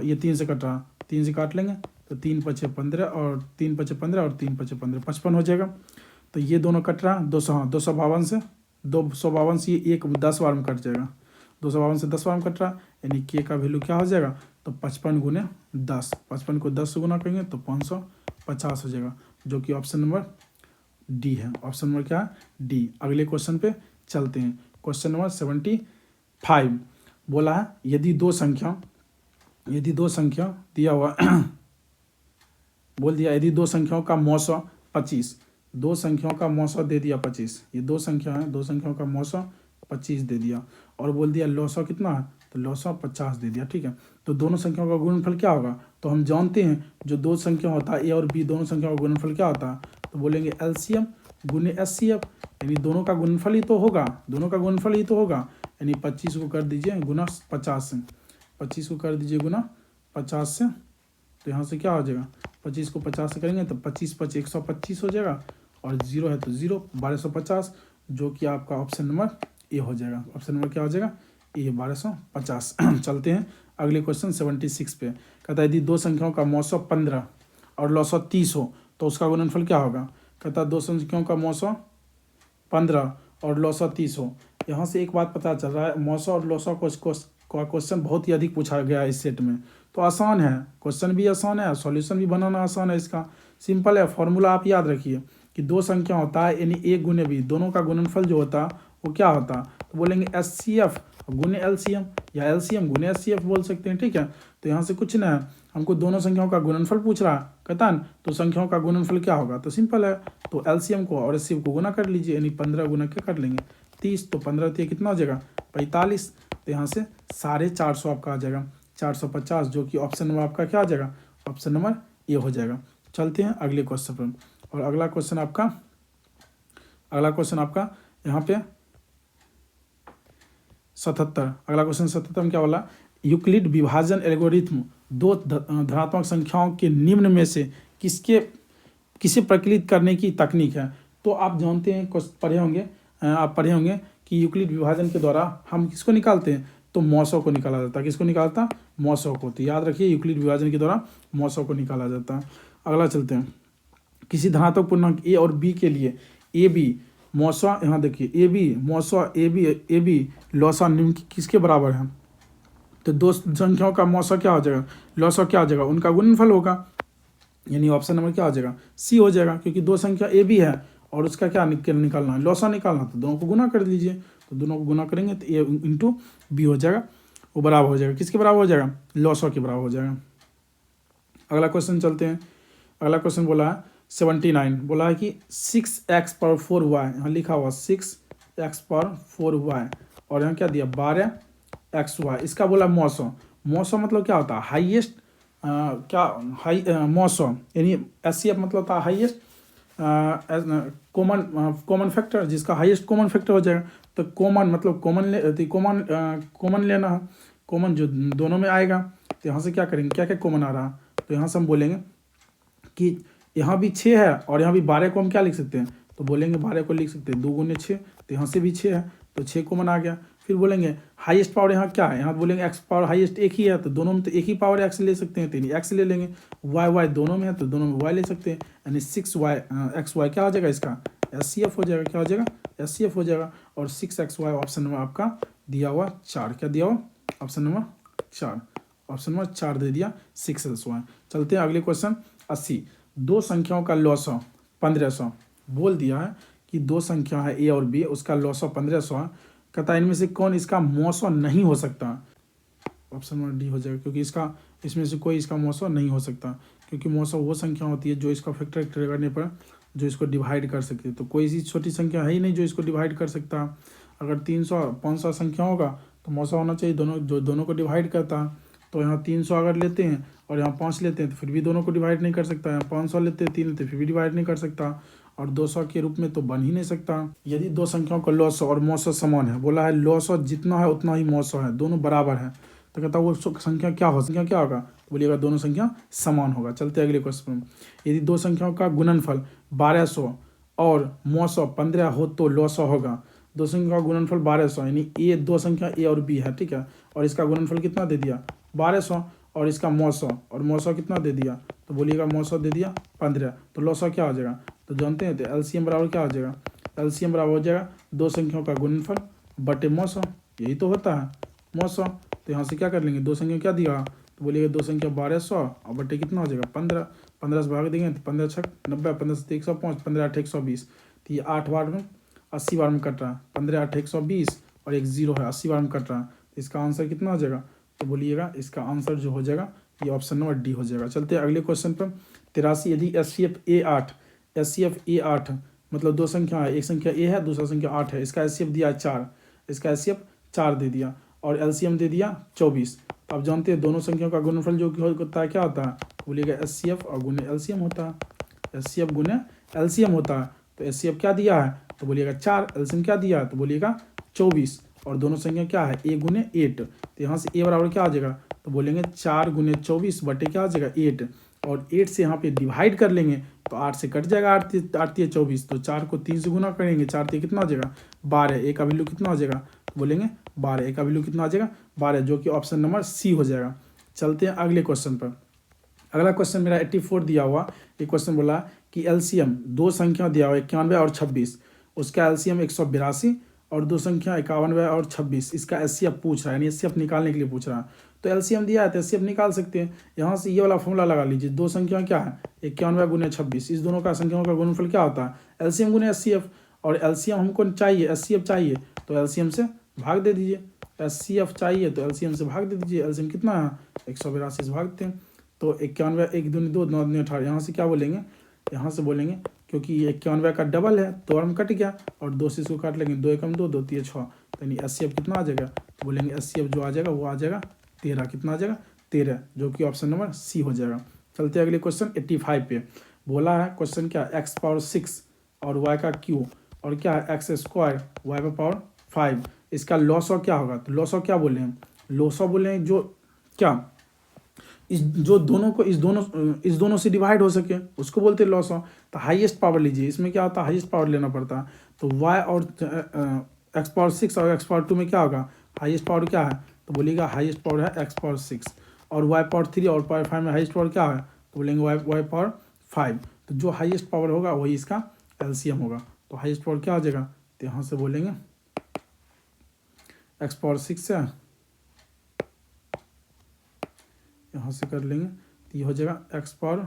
ये 3 से कट रहा, 3 से काट लेंगे तो 3 पचे 15 और 3 पचे 15 और 3 पचे 15 55 हो जाएगा। तो ये दोनों कट रहा 252 से 252 से ये एक 10 बार में कट जाएगा, 252 से 10 बार में कट रहा, यानी के का वैल्यू क्या हो जाएगा, तो 55 गुने 10, 55 को 10 से गुना करेंगे तो 550 हो जाएगा, जो कि ऑप्शन नंबर डी है। ऑप्शन नंबर क्या है, डी। अगले क्वेश्चन पे चलते हैं। क्वेश्चन नंबर 75 बोला है यदि दो संख्या दिया हुआ बोल दिया यदि दो संख्याओं का मौसा 25, दो संख्याओं का मौसा दे दिया 25, ये दो संख्या है, दो संख्याओं का मौसा 25 दे दिया और बोल दिया लौसा कितना है, तो लौसा 50 दे दिया। ठीक है, तो दोनों संख्याओं का गुणनफल क्या होगा, तो हम जानते हैं जो दो संख्या होता है ए और बी, दोनों संख्याओं का गुणनफल क्या होता है, तो बोलेंगे एलसीएम गुने एचसीएफ, यानी दोनों का गुणनफल ही तो होगा, दोनों का गुणनफल ही तो होगा, यानी 25 को कर दीजिए गुना 50 से, 25 को कर दीजिए गुना 50 से, तो यहाँ से क्या हो जाएगा, 25 को 50 से करेंगे तो 25 पच 125 हो जाएगा और 0 है तो 0, 1250, जो कि आपका ऑप्शन नंबर ए हो जाएगा। ऑप्शन नंबर क्या हो जाएगा, ए 1250। चलते हैं अगले क्वेश्चन 76 पे। कहता है यदि दो संख्याओं का मौसा 15 और लौसा 30 हो तो उसका गुणनफल क्या होगा। कहता है दो संख्याओं का मौसा 15 और लौसा 30 हो। यहाँ से एक बात पता चल रहा है, मौसा और लौसा का क्वेश्चन बहुत ही अधिक पूछा गया है इस सेट में, तो आसान है, क्वेश्चन भी आसान है, सॉल्यूशन भी बनाना आसान है। इसका सिंपल है, फॉर्मूला आप याद रखिए कि दो संख्या होता है यानी ए गुने बी, दोनों का गुणनफल जो होता है वो क्या होता, तो बोलेंगे एचसीएफ गुने एलसीएम या एलसीएम गुने एचसीएफ बोल सकते हैं। ठीक है, तो यहाँ से कुछ ना है, हमको दोनों संख्याओं का गुणनफल पूछ रहा है, कहता है तो संख्याओं का गुणनफल क्या होगा, तो सिंपल है, तो एलसीएम को और एचसीएफ को गुना कर लीजिए, यानी 15 गुना क्या कर लेंगे 30, तो 15 तो कितना हो जाएगा 45, तो यहाँ से 450 आपका आ जाएगा 450, जो कि ऑप्शन नंबर आपका क्या आ जाएगा, ऑप्शन नंबर ए हो जाएगा। चलते हैं अगले क्वेश्चन पर, और अगला क्वेश्चन आपका यहाँ पे 77। अगला क्वेश्चन 77 में क्या बोला, यूक्लिड विभाजन एल्गोरिथम दो धनात्मक संख्याओं के निम्न में से किसे प्रकलित करने की तकनीक है। तो आप जानते हैं, आप पढ़े होंगे कि यूक्लिड विभाजन के द्वारा हम किसको निकालते हैं, तो मौसों को निकाला जाता है। किसको निकालता, मौसों को। तो याद रखिए यूक्लिड विभाजन के द्वारा मौसों को निकाला जाता है। अगला चलते हैं, किसी धनात्मक पूर्णांक ए और बी के लिए ए बी मौसा, यहाँ देखिए ए बी मौसा ए बी लौसा निम्न किसके बराबर है, तो दो संख्याओं का मौसा क्या हो जाएगा, लौसा क्या हो जाएगा, उनका गुणनफल होगा, यानी ऑप्शन नंबर क्या हो जाएगा, सी हो जाएगा, क्योंकि दो संख्या ए बी है और उसका क्या निकालना है, लौसा निकालना, तो दोनों को गुना कर लीजिए, तो दोनों को गुना करेंगे तो ए इंटू बी हो जाएगा, वो बराबर हो जाएगा, किसके बराबर हो जाएगा, लौसा के बराबर हो जाएगा। अगला क्वेश्चन चलते हैं। अगला क्वेश्चन बोला है 79, बोला है कि 6x/4y, यहाँ लिखा हुआ 6x/4y और यहाँ क्या दिया 12xy, इसका बोला मौसम। मौसम मतलब क्या होता है, हाईएस्ट मौसम, यानी एचसीएफ मतलब होता है हाईएस्ट कॉमन फैक्टर, जिसका हाईएस्ट कॉमन फैक्टर हो जाएगा। तो कॉमन मतलब कॉमन लेना है, कॉमन जो दोनों में आएगा, तो यहाँ से क्या करेंगे, क्या क्या कॉमन आ रहा है, तो यहाँ से हम बोलेंगे कि यहाँ भी 6 है और यहाँ भी 12 को हम क्या लिख सकते हैं, तो बोलेंगे 12 को लिख सकते हैं 2 गुने 6, तो यहाँ से भी 6 है तो 6 कॉमन आ गया। फिर बोलेंगे हाईएस्ट पावर यहाँ क्या है, यहाँ बोलेंगे एक्स पावर हाईएस्ट एक ही है, तो दोनों में तो एक ही पावर एक्स ले सकते हैं, तो एक्स ले लेंगे। वाई दोनों में है तो दोनों में वाई ले सकते हैं, यानी 6y क्या हो जाएगा, इसका एचसीएफ हो जाएगा, क्या हो जाएगा, एचसीएफ हो जाएगा। और 6xy ऑप्शन नंबर आपका दिया हुआ 4, क्या दिया हुआ, ऑप्शन नंबर 4, ऑप्शन नंबर 4 दे दिया 6xy। चलते हैं अगले क्वेश्चन 80, दो संख्याओं का लौसा 1500, बोल दिया है कि दो संख्या है ए और बी, उसका लौसा 1500 है। कहता है इनमें से कौन इसका मौसा नहीं हो सकता, ऑप्शन नंबर डी हो जाएगा, क्योंकि इसका इसमें से कोई इसका मौसो नहीं हो सकता, क्योंकि मौसो वो संख्या होती है जो इसका फैक्टर करने पर जो इसको डिवाइड कर सकती है। तो कोई सी छोटी संख्या है ही नहीं जो इसको डिवाइड कर सकता। अगर 300 500 संख्या होगा तो मौसा होना चाहिए दोनों को डिवाइड करता है। तो यहाँ 300 अगर लेते हैं और यहाँ 5 लेते हैं तो फिर भी दोनों को डिवाइड नहीं कर सकता। यहाँ 500 लेते हैं 3 लेते हैं फिर भी डिवाइड नहीं कर सकता, और 200 के रूप में तो बन ही नहीं सकता। यदि दो संख्याओं का लॉसो और मौसो समान है, बोला है लॉसो जितना है उतना ही मौसो है, दोनों बराबर है, तो कहता है वो संख्या क्या होगा, बोलिएगा दोनों संख्या समान होगा। चलते अगले क्वेश्चन में। यदि दो संख्याओं का गुणनफल 1200 और मौसो 15 हो तो लॉसो होगा। दो संख्या का गुणनफल 1200, यानी ये दो संख्या ए और बी है, ठीक है, और इसका गुणनफल कितना दे दिया 1200, और इसका मौसो और मौसो कितना दे दिया, तो बोलिएगा मौसो दे दिया 15, तो लॉसो क्या हो जाएगा, तो जानते हैं तो एलसीएम बराबर क्या हो जाएगा, एलसीएम बराबर हो जाएगा दो संख्याओं का गुणनफल बटे मौसो, यही तो होता है मौसो। तो यहाँ से क्या कर लेंगे, दो संख्या क्या दिया, तो बोलिएगा दो संख्या 1200 और बटे कितना हो जाएगा 15, 15 से भाग देंगे तो 15 छक 90, 15 से 105, 15 8 120, तो ये 8 बार में 80 बार में कट रहा है, 15 8 120 और एक जीरो है 80 बार में कट रहा है, तो इसका आंसर कितना हो जाएगा, तो बोलिएगा इसका आंसर जो हो जाएगा ये ऑप्शन नंबर डी हो जाएगा। चलते हैं अगले क्वेश्चन पर। 83 यदि एचसीएफ ए 8 मतलब दो संख्या है, एक संख्या ए है दूसरा संख्या 8 है, इसका एचसीएफ दिया है 4, इसका एचसीएफ 4 दे दिया और एलसीएम दे दिया 24। अब जानते हैं दोनों संख्याओं का गुणनफल जो होता है क्या होता है, बोलिएगा एचसीएफ और गुने एलसीएम होता है, एचसीएफ गुने एलसीएम होता है। तो एचसीएफ क्या दिया है, तो बोलिएगा 4, एलसीएम क्या दिया है, तो बोलिएगा 24, और दोनों संख्या क्या है ए गुने 8, तो यहाँ से ए बराबर क्या आ जाएगा, तो बोलेंगे 4 गुने 24 बटे क्या आ जाएगा 8, और 8 से यहाँ पे डिवाइड कर लेंगे तो 8 से कट जाएगा, 8 24, तो 4 को 3 से गुना करेंगे, 4 कितना हो जाएगा 12, ए का वैल्यू कितना हो जाएगा, तो बोलेंगे 12, ए का वैल्यू कितना आ जाएगा 12, जो कि ऑप्शन नंबर सी हो जाएगा। चलते हैं अगले क्वेश्चन पर। अगला क्वेश्चन मेरा 84 दिया हुआ, एक क्वेश्चन बोला कि एलसीएम दो संख्या दिया हुआ 91 और 26, उसका एलसीएम 182 और दो संख्या 51 और 26, इसका एचसीएफ पूछ रहा है, यानी एचसीएफ निकालने के लिए पूछ रहा है। तो एलसीएम दिया है तो एचसीएफ निकाल सकते हैं। यहाँ से ये वाला फॉर्मूला लगा लीजिए, दो संख्या क्या है 91 गुने 26, इस दोनों का संख्याओं का गुणनफल क्या होता है एलसीएम गुने एचसीएफ, और एलसीएम हमको चाहिए एचसीएफ चाहिए तो एलसीएम से भाग दे दीजिए, एचसीएफ चाहिए तो एलसीएम से भाग दे दीजिए, एलसीएम कितना है 182 से भाग देते हैं, तो 91 1 दूनी 2 9 दूनी 18, यहाँ से क्या बोलेंगे, यहाँ से बोलेंगे क्योंकि ये 91 का डबल है तो आर्म कट गया, और 2 से इसको काट लेंगे, 2 एकम 2 2 3 6, तो यानी एचसीएफ कितना आ जाएगा, तो बोलेंगे एचसीएफ जो आ जाएगा वो आ जाएगा 13, कितना आ जाएगा 13, जो कि ऑप्शन नंबर सी हो जाएगा। चलते हैं अगले क्वेश्चन 85 पे। बोला है क्वेश्चन क्या, एक्स पावर 6 और वाई का क्यू और क्या है एक्स स्क्वायर वाई का पावर 5, इसका लॉसो क्या होगा, तो लॉसो क्या बोले हैं, लॉसो बोले हैं जो क्या जो दोनों को इस दोनों से डिवाइड हो सके उसको बोलते हैं लॉसो। तो हाईएस्ट पावर लीजिए, इसमें क्या होता है हाईएस्ट पावर लेना पड़ता है, तो y और एक्स पावर 6 और एक्स पावर 2 में क्या होगा हाईएस्ट पावर क्या है, तो बोलिएगा हाईएस्ट पावर है एक्स पावर 6, और y पावर 3 और पावर 5 में हाईएस्ट पावर क्या है, तो बोलेंगे y पावर 5, तो जो हाईएस्ट पावर होगा वही इसका एलसीएम होगा, तो हाईएस्ट पावर क्या आ जाएगा, तो यहाँ से बोलेंगे एक्स पावर 6 से यहाँ से कर लेंगे तो ये हो जाएगा एक्स पावर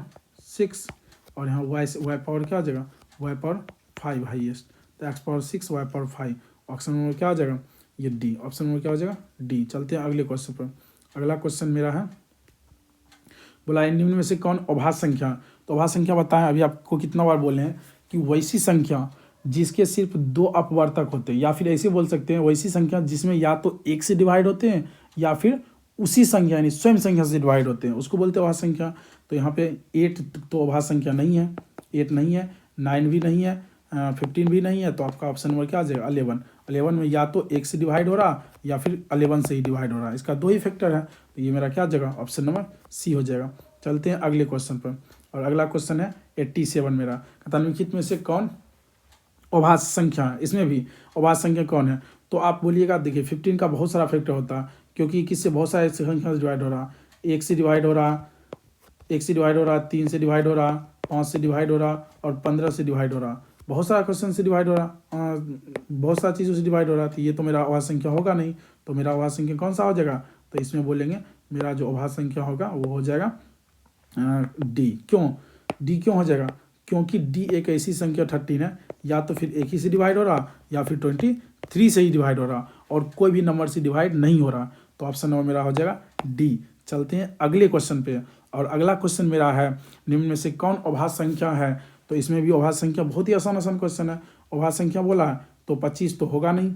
6, और यहाँ वाई पावर क्या आ जाएगा वाई पावर 5 हाईएस्ट, तो X power 6 Y power 5, option number क्या आ जाएगा ये डी, ऑप्शन नंबर क्या हो जाएगा डी। चलते हैं अगले क्वेश्चन पर। अगला क्वेश्चन मेरा है, बोला निम्न में से कौन अभाज्य संख्या, तो अभाज्य संख्या बताएं, अभी आपको कितना बार बोले हैं कि वैसी संख्या जिसके सिर्फ 2 अपवर्तक होते हैं, या फिर ऐसे बोल सकते हैं वैसी संख्या जिसमें या तो 1 से डिवाइड होते हैं या फिर उसी संख्या यानी स्वयं संख्या से डिवाइड होते हैं, उसको बोलते हैं अभाज्य संख्या। तो यहाँ पे 8 तो अभाज्य संख्या नहीं है, 8 नहीं है, 9 भी नहीं है, 15 भी नहीं है, तो आपका ऑप्शन नंबर क्या आ जाएगा 11। 11 में या तो 1 से डिवाइड हो रहा या फिर 11 से ही डिवाइड हो रहा है, इसका 2 ही फैक्टर है, तो ये मेरा क्या जगह ऑप्शन नंबर सी हो जाएगा। चलते हैं अगले क्वेश्चन पर, और अगला क्वेश्चन है 87 मेरा, निम्नलिखित में से कौन अभाज्य संख्या है, इसमें भी अभाज्य संख्या कौन है, तो आप बोलिएगा देखिए 15 का बहुत सारा फैक्टर होता है, क्योंकि किससे बहुत सारे संख्या से डिवाइड हो रहा, 1 से डिवाइड हो रहा, 1 से डिवाइड हो रहा, 3 से डिवाइड हो रहा, 5 से डिवाइड हो रहा और 15 से डिवाइड हो रहा, बहुत सारा क्वेश्चन से डिवाइड हो रहा, बहुत सारी चीज़ों से डिवाइड हो रहा, तो ये तो मेरा अभाज्य संख्या होगा नहीं, तो मेरा अभाज्य संख्या कौन सा हो जाएगा, तो इसमें बोलेंगे मेरा जो अभाज्य संख्या होगा वो हो जाएगा डी। क्यों डी क्यों हो जाएगा, क्योंकि डी एक ऐसी संख्या 13 है, या तो फिर एक ही से डिवाइड हो रहा या फिर 23 से ही डिवाइड हो रहा, और कोई भी नंबर से डिवाइड नहीं हो रहा, तो ऑप्शन नंबर मेरा हो जाएगा डी। चलते हैं अगले क्वेश्चन पे। और अगला क्वेश्चन मेरा है, निम्न में से कौन अभाज्य संख्या है। तो इसमें भी अभाज्य संख्या बहुत ही आसान क्वेश्चन है। अभाज्य संख्या बोला है तो 25 तो होगा नहीं,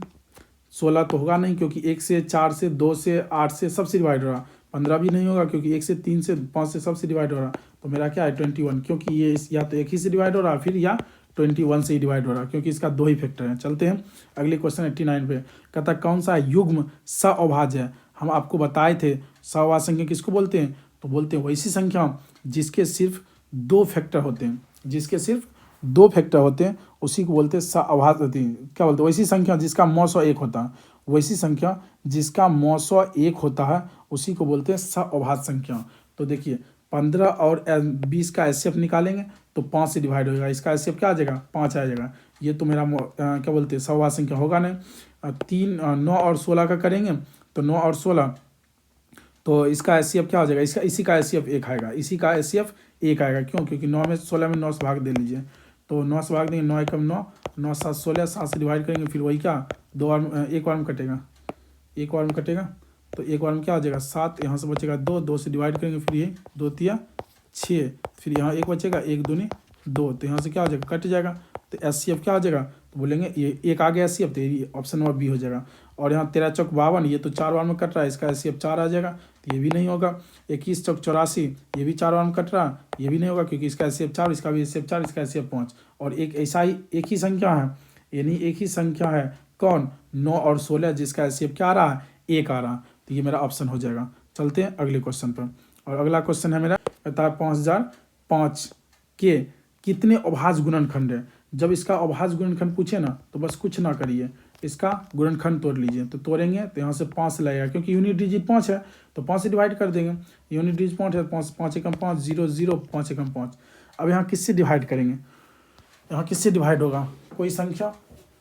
16 तो होगा नहीं क्योंकि 1 से 4 से 2 से 8 से सबसे डिवाइड हो रहा, 15 भी नहीं होगा क्योंकि 1 से 3 से 5 से सबसे डिवाइड हो रहा। तो मेरा क्या है 21, क्योंकि ये या तो एक ही से डिवाइड हो रहा फिर या 21 से ही डिवाइड हो रहा, क्योंकि इसका दो ही फैक्टर है। चलते हैं अगले क्वेश्चन 89 पे। कहता कौन सा युग्म सअभाज्य है। हम आपको बताए थे सअभाज्य संख्या किसको बोलते हैं, तो बोलते हैं वैसी संख्या जिसके सिर्फ दो फैक्टर होते हैं, जिसके सिर्फ दो फैक्टर होते हैं उसी को बोलते हैं सअभाज्य होती है। क्या बोलते हैं, वैसी संख्या जिसका मौसो एक होता है, वैसी संख्या जिसका मौसो एक होता है उसी को बोलते हैं सअभाज्य संख्या। तो देखिए 15 और 20 का एचसीएफ निकालेंगे तो 5 से डिवाइड होगा, इसका एचसीएफ क्या आ जाएगा 5 आ जाएगा। ये तो मेरा क्या बोलते हैं सअभाज्य संख्या होगा नहीं। 9 और 16 का करेंगे तो 9 और 16 तो इसका एचसीएफ क्या हो जाएगा, इसका इसी का एचसीएफ एक आएगा, इसी का एचसीएफ एक आएगा। क्यों, क्योंकि 9 में 16 में 9 से भाग दे लीजिए, तो 9 से भाग देंगे 9 एकम 9, 9 7 16, 7 से डिवाइड करेंगे फिर वही क्या एक बार में कटेगा, एक बार में कटेगा तो एक बार में क्या हो जाएगा 7, यहाँ से बचेगा 2, 2 से डिवाइड करेंगे फिर ये 2 तिया 6, फिर यहाँ एक बचेगा 1 दूनी 2, तो यहाँ से क्या हो जाएगा कट जाएगा। तो एचसीएफ क्या हो जाएगा, तो बोलेंगे ये एक आ गया एचसीएफ, तो ये ऑप्शन नंबर बी हो जाएगा। और यहाँ 13 चौक 52, ये तो 4 बार में कट रहा है, इसका एचसीएफ 4 आ जाएगा, तो ये भी नहीं होगा। 21 चौक 84, ये भी 4 बार में कट रहा, ये भी नहीं होगा क्योंकि इसका एचसीएफ 4, इसका भी एचसीएफ 4, इसका एचसीएफ 5। और एक ऐसा ही एक ही संख्या है, यानी एक ही संख्या है कौन 9 और 16, जिसका एचसीएफ क्या आ रहा है एक आ रहा, तो ये मेरा ऑप्शन हो जाएगा। चलते हैं अगले क्वेश्चन पर। और अगला क्वेश्चन है मेरा, कहता है 5005 के कितने अभाज्य गुणनखंड है। जब इसका अभाज्य गुणनखंड पूछे ना तो बस कुछ ना करिए, इसका गुणनखंड तोड़ लीजिए। तो तोड़ेंगे तो यहाँ से 5 से लगेगा क्योंकि यूनिट डिजिट 5 है तो 5 से डिवाइड कर देंगे। यूनिट डिजिट 5 है, 5 5 एकम 5 0 0, 5 एकम 5। अब यहाँ किससे डिवाइड करेंगे, यहाँ किससे डिवाइड होगा, कोई संख्या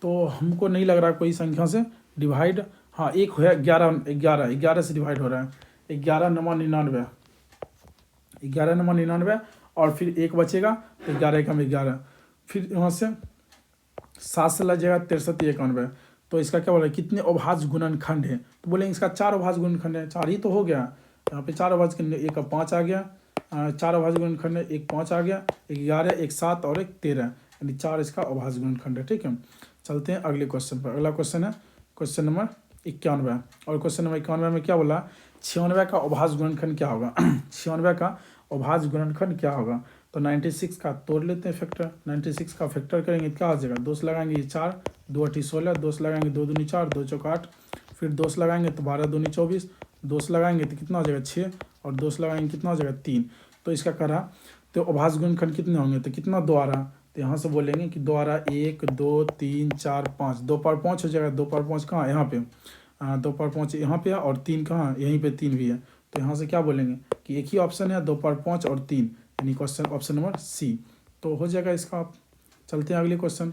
तो हमको नहीं लग रहा कोई संख्या से डिवाइड। हाँ एक है 11 से डिवाइड हो रहा है, 11 9 99, 11 9 99 और फिर एक बचेगा तो 11 एकम 11, फिर यहाँ से 7 से लग जाएगा 63 91। तो इसका क्या बोला कितने अभाज्य गुणनखंड है, तो बोलेंगे इसका 4 अभाज्य गुणनखंड है, 4 ही तो हो गया। यहाँ पे 4 अभाज्य गुणनखंड, एक 5 आ गया, 4 अभाज्य गुणनखंड है, एक 5 आ गया, एक 11, एक 7 और एक 13, यानी 4 इसका अभाज्य गुणनखंड है। ठीक है, चलते हैं अगले क्वेश्चन पर। अगला क्वेश्चन है क्वेश्चन नंबर 91। और क्वेश्चन नंबर 91 में क्या बोला, 96 का अभाज्य गुणनखंड क्या होगा। 96 का अभाज्य गुणनखंड क्या होगा, तो 96 का तोड़ लेते हैं फैक्टर, 96 का फैक्टर करेंगे तो क्या हो जाएगा, 2 से लगाएंगे 4, 2 8 16, 2 से लगाएंगे 2 दूनी 4, 2 चौक 8, फिर 2 से लगाएंगे तो 12 दूनी 24, 2 से लगाएंगे तो कितना हो जाएगा 6, और 2 से लगाएंगे कितना हो जाएगा 3। तो इसका करा तो अभाज्य गुणनखंड कितने होंगे, तो कितना 2 आ रहा, तो यहाँ से बोलेंगे कि 2 आ रहा 1 2 3 4 5, 2 पर 5 हो जाएगा, 2 पर 5 कहाँ यहाँ पे, 2 पर 5 यहाँ पे है और 3 कहाँ यहीं पे 3 भी है। तो यहाँ से क्या बोलेंगे कि एक ही ऑप्शन है 2 पर 5 और 3, यानी क्वेश्चन ऑप्शन नंबर सी तो हो जाएगा इसका। आप चलते हैं अगले क्वेश्चन।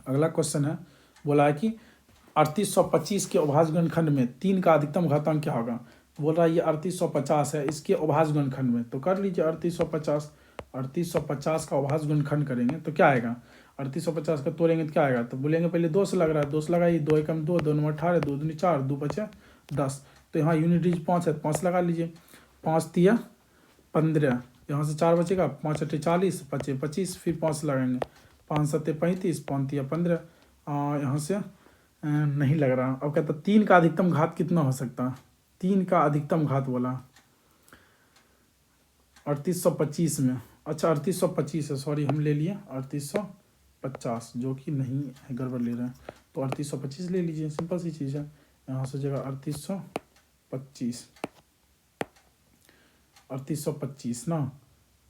अगला क्वेश्चन है बोला है कि 3825 के अभाज्य गुणनखंड में 3 का अधिकतम घातांक क्या होगा। बोल रहा है ये 3850 है, इसके अभाज्य गुणनखंड में तो कर लीजिए 3850 का अभाज्य गुणनखंड करेंगे तो क्या आएगा, 3850 का तोड़ेंगे तो क्या आएगा, तो बोलेंगे पहले 2 से लग रहा है, 2 से लगाइए, 2 एकम 2, 2 9 18, 2 दूनी 4, 2 बचे 10। तो यहाँ यूनिट डिजिट 5 है, 5 लगा लीजिए, 5 तिया 15, यहाँ से 4 बचेगा, 5 8 40, 5 25, फिर 5 लगाएंगे, 5 7 35, 5 तिया 15, यहाँ से नहीं लग रहा। अब कहता 3 का अधिकतम घात कितना हो सकता है, 3 का अधिकतम घात बोला 3825 में, अच्छा 3825 है, सॉरी हम ले लिए 3850 जो कि नहीं है, गड़बड़ ले रहे हैं, तो 3825 ले लीजिए, सिंपल सी चीज़ है। यहाँ से जगह 3825 ना,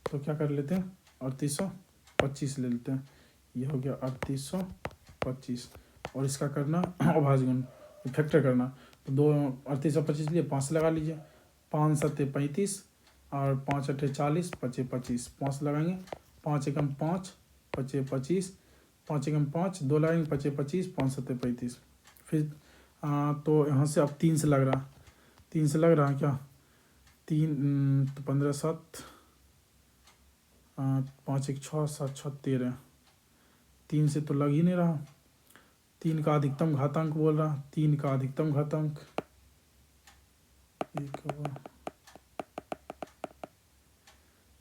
तो क्या कर लेते हैं 3825 ले लेते हैं, ये हो गया 3825 और इसका करना अभाज्य गुण फैक्टर करना, तो 2 3825 लिए 5 लगा लीजिए, 5 7 35 और 5 8 40, 5 25, 5 लगाएंगे, 5 एकम 5, 5 25, 5 एकम 5, 2 लगाएंगे 5 25, 5 7 35, फिर तो यहाँ से अब 3 से लग रहा, 3 से लग रहा है क्या, 3 तो 15 7, 5 1 6 7 6 13, 3 से तो लग ही नहीं रहा। 3 का अधिकतम घातांक बोल रहा, 3 का अधिकतम घातांक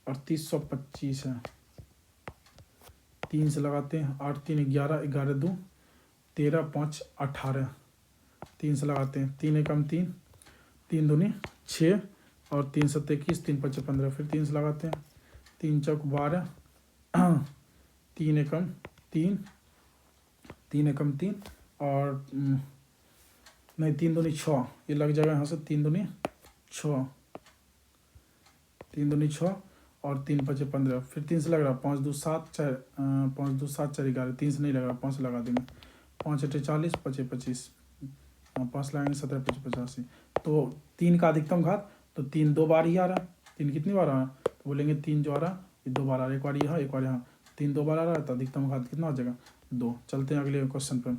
3825 है। 3 से लगाते हैं, 8 3 11, 11 2 13, 5 18। 3 से लगाते हैं, 3 एकम 3, 3 दूनी 6 और 3 7 21, 3 5 15। फिर 3 से लगाते हैं, 3 चौक 12, 3 एकम 3, 3 एकम 3 और नहीं 3 दूनी 6, ये लग जाएगा यहाँ से 3 दूनी 6, 3 दूनी 6 और 3 5 15। फिर 3 से लग रहा है, 5 2 7 4, 5 2 7 4 11। 3 से नहीं लग रहा, 5 से लगा देंगे, 5 8 40, 5 25, 5 लगाएंगे 17 5 85। तो 3 का अधिकतम घात, तो 3 2 बार ही आ रहा है। 3 कितनी बार आ रहा है, तो बोलेंगे 3 जो आ रहा है ये 2 बार आ रहा है, एक बार यहाँ एक बार यहाँ, 3 2 बार आ रहा है, तो अधिकतम घात कितना हो जाएगा 2। चलते हैं अगले क्वेश्चन पर।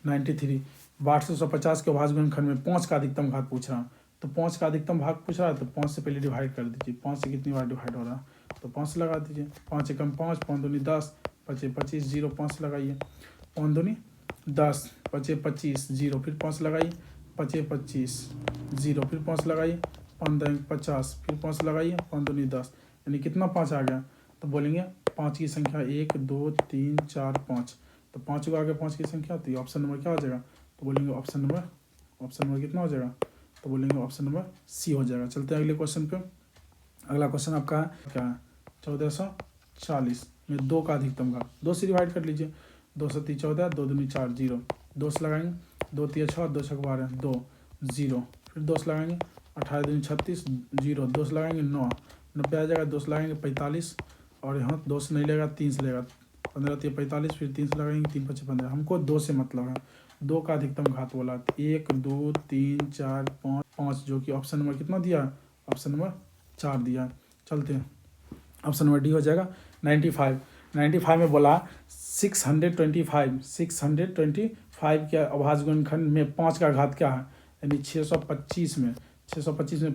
93 850 के अभाज्य गुणनखंड में 5 का अधिकतम घात पूछ रहा है। तो 5 का अधिकतम भाग पूछ रहा है, तो 5 से पहले डिवाइड कर दीजिए। 5 से कितनी बार डिवाइड हो रहा है, तो 5 से लगा दीजिए। 5 एकम 5, 5 दूनी 10, 5 25 0, 5 से लगाइए। 5 दूनी 10, 5 25 0, फिर 5 लगाइए। 5 25 0, फिर 5 लगाइए। 5 10 50, फिर 5 लगाइए। 5 दूनी 10, यानी कितना 5 आ गया, तो बोलेंगे 5 की संख्या 1 2 3 4 5। तो 5 को आगे 5 की संख्या, तो ये ऑप्शन नंबर क्या हो जाएगा, तो बोलेंगे ऑप्शन नंबर कितना हो जाएगा, तो बोलेंगे ऑप्शन नंबर सी हो जाएगा। चलते हैं अगले क्वेश्चन पे। अगला क्वेश्चन आपका है क्या है, 1440 में 2 का अधिकतम घात। 2 से डिवाइड कर लीजिए। 2 7 14, 2 दूनी 4 0, 2 से लगाएंगे। 2 3 6, 2 6 12 2 0, फिर 2 से लगाएंगे। 18 दूनी 36 0, 2 से लगाएंगे 9 90 आ जाएगा। 2 से लगाएंगे 45 और यहाँ 2 से नहीं लेगा, 3 से लेगा। 15 3 45, फिर 3 से लगाएंगे। 3 5 15। हमको 2 से मतलब है, 2 का अधिकतम घात बोला। 1 2 3 4 5, जो कि ऑप्शन नंबर कितना दिया है, ऑप्शन नंबर 4 दिया है। चलते हैं, ऑप्शन नंबर डी हो जाएगा। 95 में बोला 625 के अभाज्य गुणनखंड में 5 का घात क्या है, यानी 625 में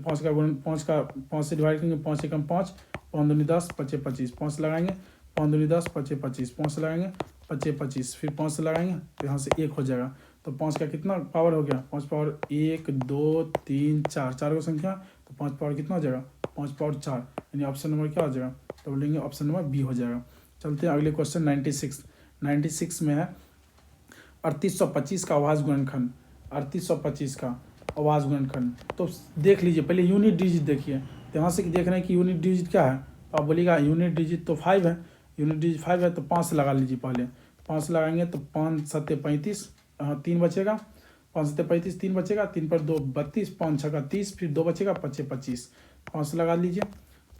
5 का गुण 5 से डिवाइड करेंगे। 5 एकम 5, 5 दूनी 10, 5 25, 5 से लगाएंगे। 5 दूनी 10, 5 25, 5 से लगाएंगे। 5 25, फिर 5 से लगाएंगे, तो यहाँ से 1 हो जाएगा। तो 5 का कितना पावर हो गया, 5 पावर 1 2 3 4, 4 को संख्या, तो 5 पावर कितना हो जाएगा, 5 पावर 4, यानी ऑप्शन नंबर क्या हो जाएगा, तो बोलेंगे ऑप्शन नंबर बी हो जाएगा। चलते हैं अगले क्वेश्चन। 96 में है 3825 का अभाज्य गुणनखंड। 3825 का अभाज्य गुणनखंड, तो देख लीजिए पहले यूनिट डिजिट देखिए। तो यहाँ से देख रहे हैं कि यूनिट डिजिट क्या है, तो आप बोलिएगा यूनिट डिजिट तो 5 है। यूनिट डिजिट 5 है, तो 5 से लगा लीजिए। पहले 5 से लगाएंगे, तो 5 7 35, 3 बचेगा। 5 7 35, 3 बचेगा। 3 पर 2 32, 5 6 30, फिर 2 बचेगा। 5 25, 5 से लगा लीजिए।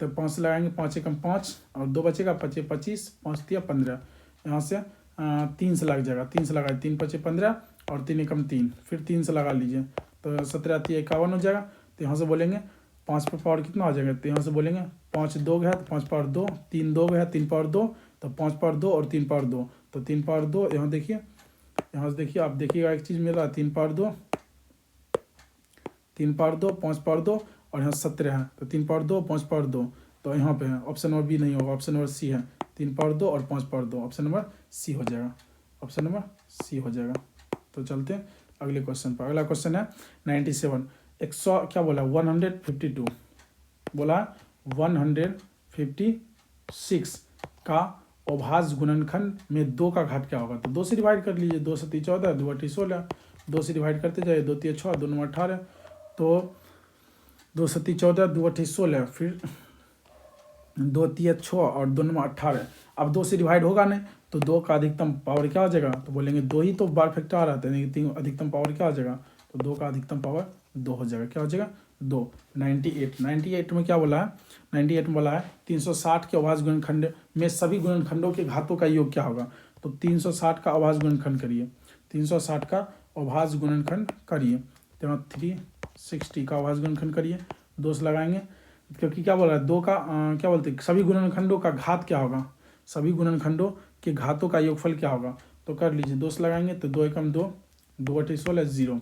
तो 5 से लगाएंगे, 5 एकम 5 और 2 बचेगा। 5 25, 5 3 15, यहाँ से 3 से लग जाएगा। 3 से लगाए, 3 5 15 और 3 एकम 3, फिर 3 से लगा लीजिए। तो 17 3 51 हो जाएगा। तो यहाँ से बोलेंगे 5 पर पावर कितना हो जाएगा, तो यहाँ से बोलेंगे 5 2 गया, तो 5 पावर 2, 3 2 गया, 3 पावर 2, तो 5 पावर 2 और 3 पावर 2, तो 3 पावर 2। यहाँ देखिए, यहाँ से देखिए, आप देखिएगा एक चीज़ मिल रहा है, 3 पावर 2, 3 पावर 2, 5 पावर 2 और यहाँ 17 है, तो 3 पावर 2 5 पावर 2, तो यहाँ पे है। ऑप्शन नंबर बी नहीं होगा, ऑप्शन नंबर सी है। 3 पावर 2 और 5 पावर 2, ऑप्शन नंबर सी हो जाएगा। ऑप्शन नंबर सी हो जाएगा। तो चलते हैं अगले क्वेश्चन पर। अगला क्वेश्चन है 97 100 क्या बोला, 152 बोला 156 का अभाज्य गुणनखंड में 2 का घात क्या होगा। तो 2 से डिवाइड कर लीजिए। 2 7 14, 2 8 16, 2 से डिवाइड करते जाइए। 2 3 6, 2 9 18, तो 2 7 14, 2 8 16, फिर 2 3 6 और 2 9 18। अब 2 से डिवाइड होगा नहीं, तो 2 का अधिकतम पावर क्या हो जाएगा, तो बोलेंगे 2 ही तो बार फैक्टर आ रहा था, यानी अधिकतम पावर क्या हो जाएगा, तो 2 का अधिकतम पावर 2 हो जाएगा। क्या हो जाएगा, 2। 98 में क्या बोला है, 98 में बोला है 360 के अभाज्य गुणनखंड में सभी गुणनखंडों के घातों का योग क्या होगा। तो 360 का अभाज्य गुणनखंड करिए। 360 का अभाज्य गुणनखंड करिए, तो 360 का अभाज्य गुणनखंड करिए। 2 से लगाएंगे, क्योंकि क्या बोल रहा है, 2 का क्या बोलते हैं, सभी गुणनखंडों का घात क्या होगा, सभी गुणनखंडों के घातों का योगफल क्या होगा। तो कर लीजिए। 2 से लगाएंगे, तो 2 एकम 2, 2 8 16 0,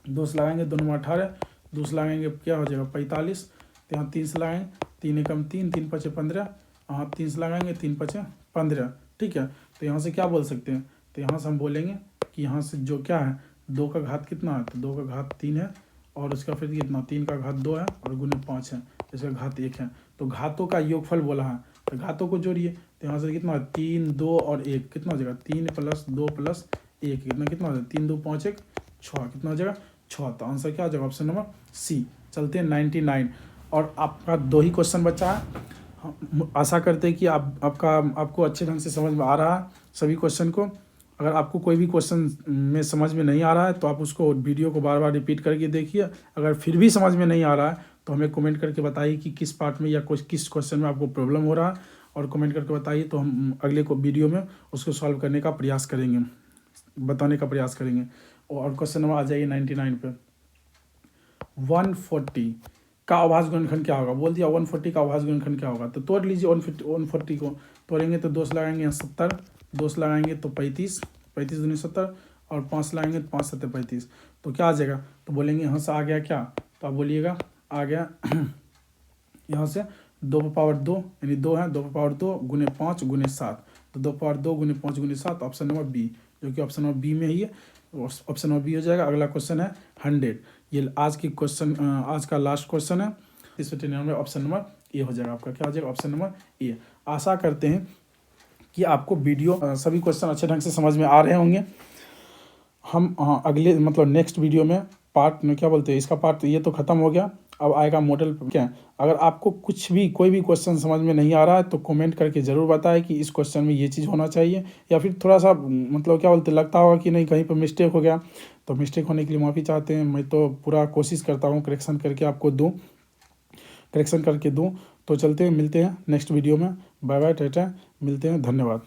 2 से लगाएंगे, 2 9 18, 2 से लगाएंगे क्या हो जाएगा 45, तो यहाँ 3 से लगाएंगे, 3 एकम 3, 3 5 15, यहाँ 3 से लगाएंगे, 3 5 15, ठीक है। तो यहाँ से क्या बोल सकते हैं, तो यहाँ से हम बोलेंगे कि यहाँ से जो क्या है, 2 का घात कितना है, तो 2 का घात 3 है और उसका फिर कितना, 3 का घात 2 है और गुने 5 है, इसका घात 1 है। तो घातों का योगफल बोला है, तो घातों को जोड़िए। तो यहाँ से कितना 3 2 और 1 कितना हो जाएगा 3 + 2 + 1 कितना हो जाएगा 3 2 5 1 6 कितना हो जाएगा 6। तो आंसर क्या हो जाएगा ऑप्शन नंबर सी। चलते हैं 99 और आपका 2 ही क्वेश्चन बचा है। हम आशा करते हैं कि आपको अच्छे ढंग से समझ में आ रहा है सभी क्वेश्चन को। अगर आपको कोई भी क्वेश्चन में समझ में नहीं आ रहा है तो आप उसको वीडियो को बार बार रिपीट करके देखिए। अगर फिर भी समझ में नहीं आ रहा है तो हमें कमेंट करके बताइए कि किस पार्ट में या किस क्वेश्चन में आपको प्रॉब्लम हो रहा है, और कमेंट करके बताइए तो हम अगले को वीडियो में उसको सॉल्व करने का प्रयास करेंगे, बताने का प्रयास करेंगे। और क्वेश्चन नंबर आ जाइए 99 पे। 140 का अभाज्य गुणनखंड क्या होगा? बोल दिया 140 का अभाज्य गुणनखंड क्या होगा, तो तोड़ लीजिए 140 को। तोड़ेंगे तो 2 से लगाएंगे 70, 2 से लगाएंगे तो 35, 35 दूनी 70, और 5 से लगाएंगे तो 5 7 35। तो क्या आ जाएगा? तो बोलेंगे यहाँ से आ गया क्या, तो आप बोलिएगा आ गया यहाँ से 2/2 यानी 2 है, 2/2 गुने 5 गुने 7, तो 2/2 गुने 5 गुने 7 ऑप्शन नंबर बी, जो कि ऑप्शन नंबर बी में ही है। ऑप्शन नंबर बी हो जाएगा। अगला क्वेश्चन है 100, ये आज की क्वेश्चन आज का लास्ट क्वेश्चन है। इस में ऑप्शन नंबर ए हो जाएगा आपका, क्या हो जाएगा ऑप्शन नंबर ए। आशा करते हैं कि आपको वीडियो सभी क्वेश्चन अच्छे ढंग से समझ में आ रहे होंगे। हम अगले मतलब नेक्स्ट वीडियो में पार्ट में क्या बोलते हैं, इसका पार्ट ये तो ख़त्म हो गया, अब आएगा मॉडल क्या है। अगर आपको कुछ भी कोई भी क्वेश्चन समझ में नहीं आ रहा है तो कमेंट करके ज़रूर बताएं कि इस क्वेश्चन में ये चीज़ होना चाहिए, या फिर थोड़ा सा मतलब क्या बोलते लगता होगा कि नहीं कहीं पर मिस्टेक हो गया, तो मिस्टेक होने के लिए माफ़ी चाहते हैं। मैं तो पूरा कोशिश करता हूँ करेक्शन करके आपको दूँ, करेक्शन करके दूँ। तो चलते हैं, मिलते हैं नेक्स्ट वीडियो में। बाय बाय, टाटा, मिलते हैं, धन्यवाद।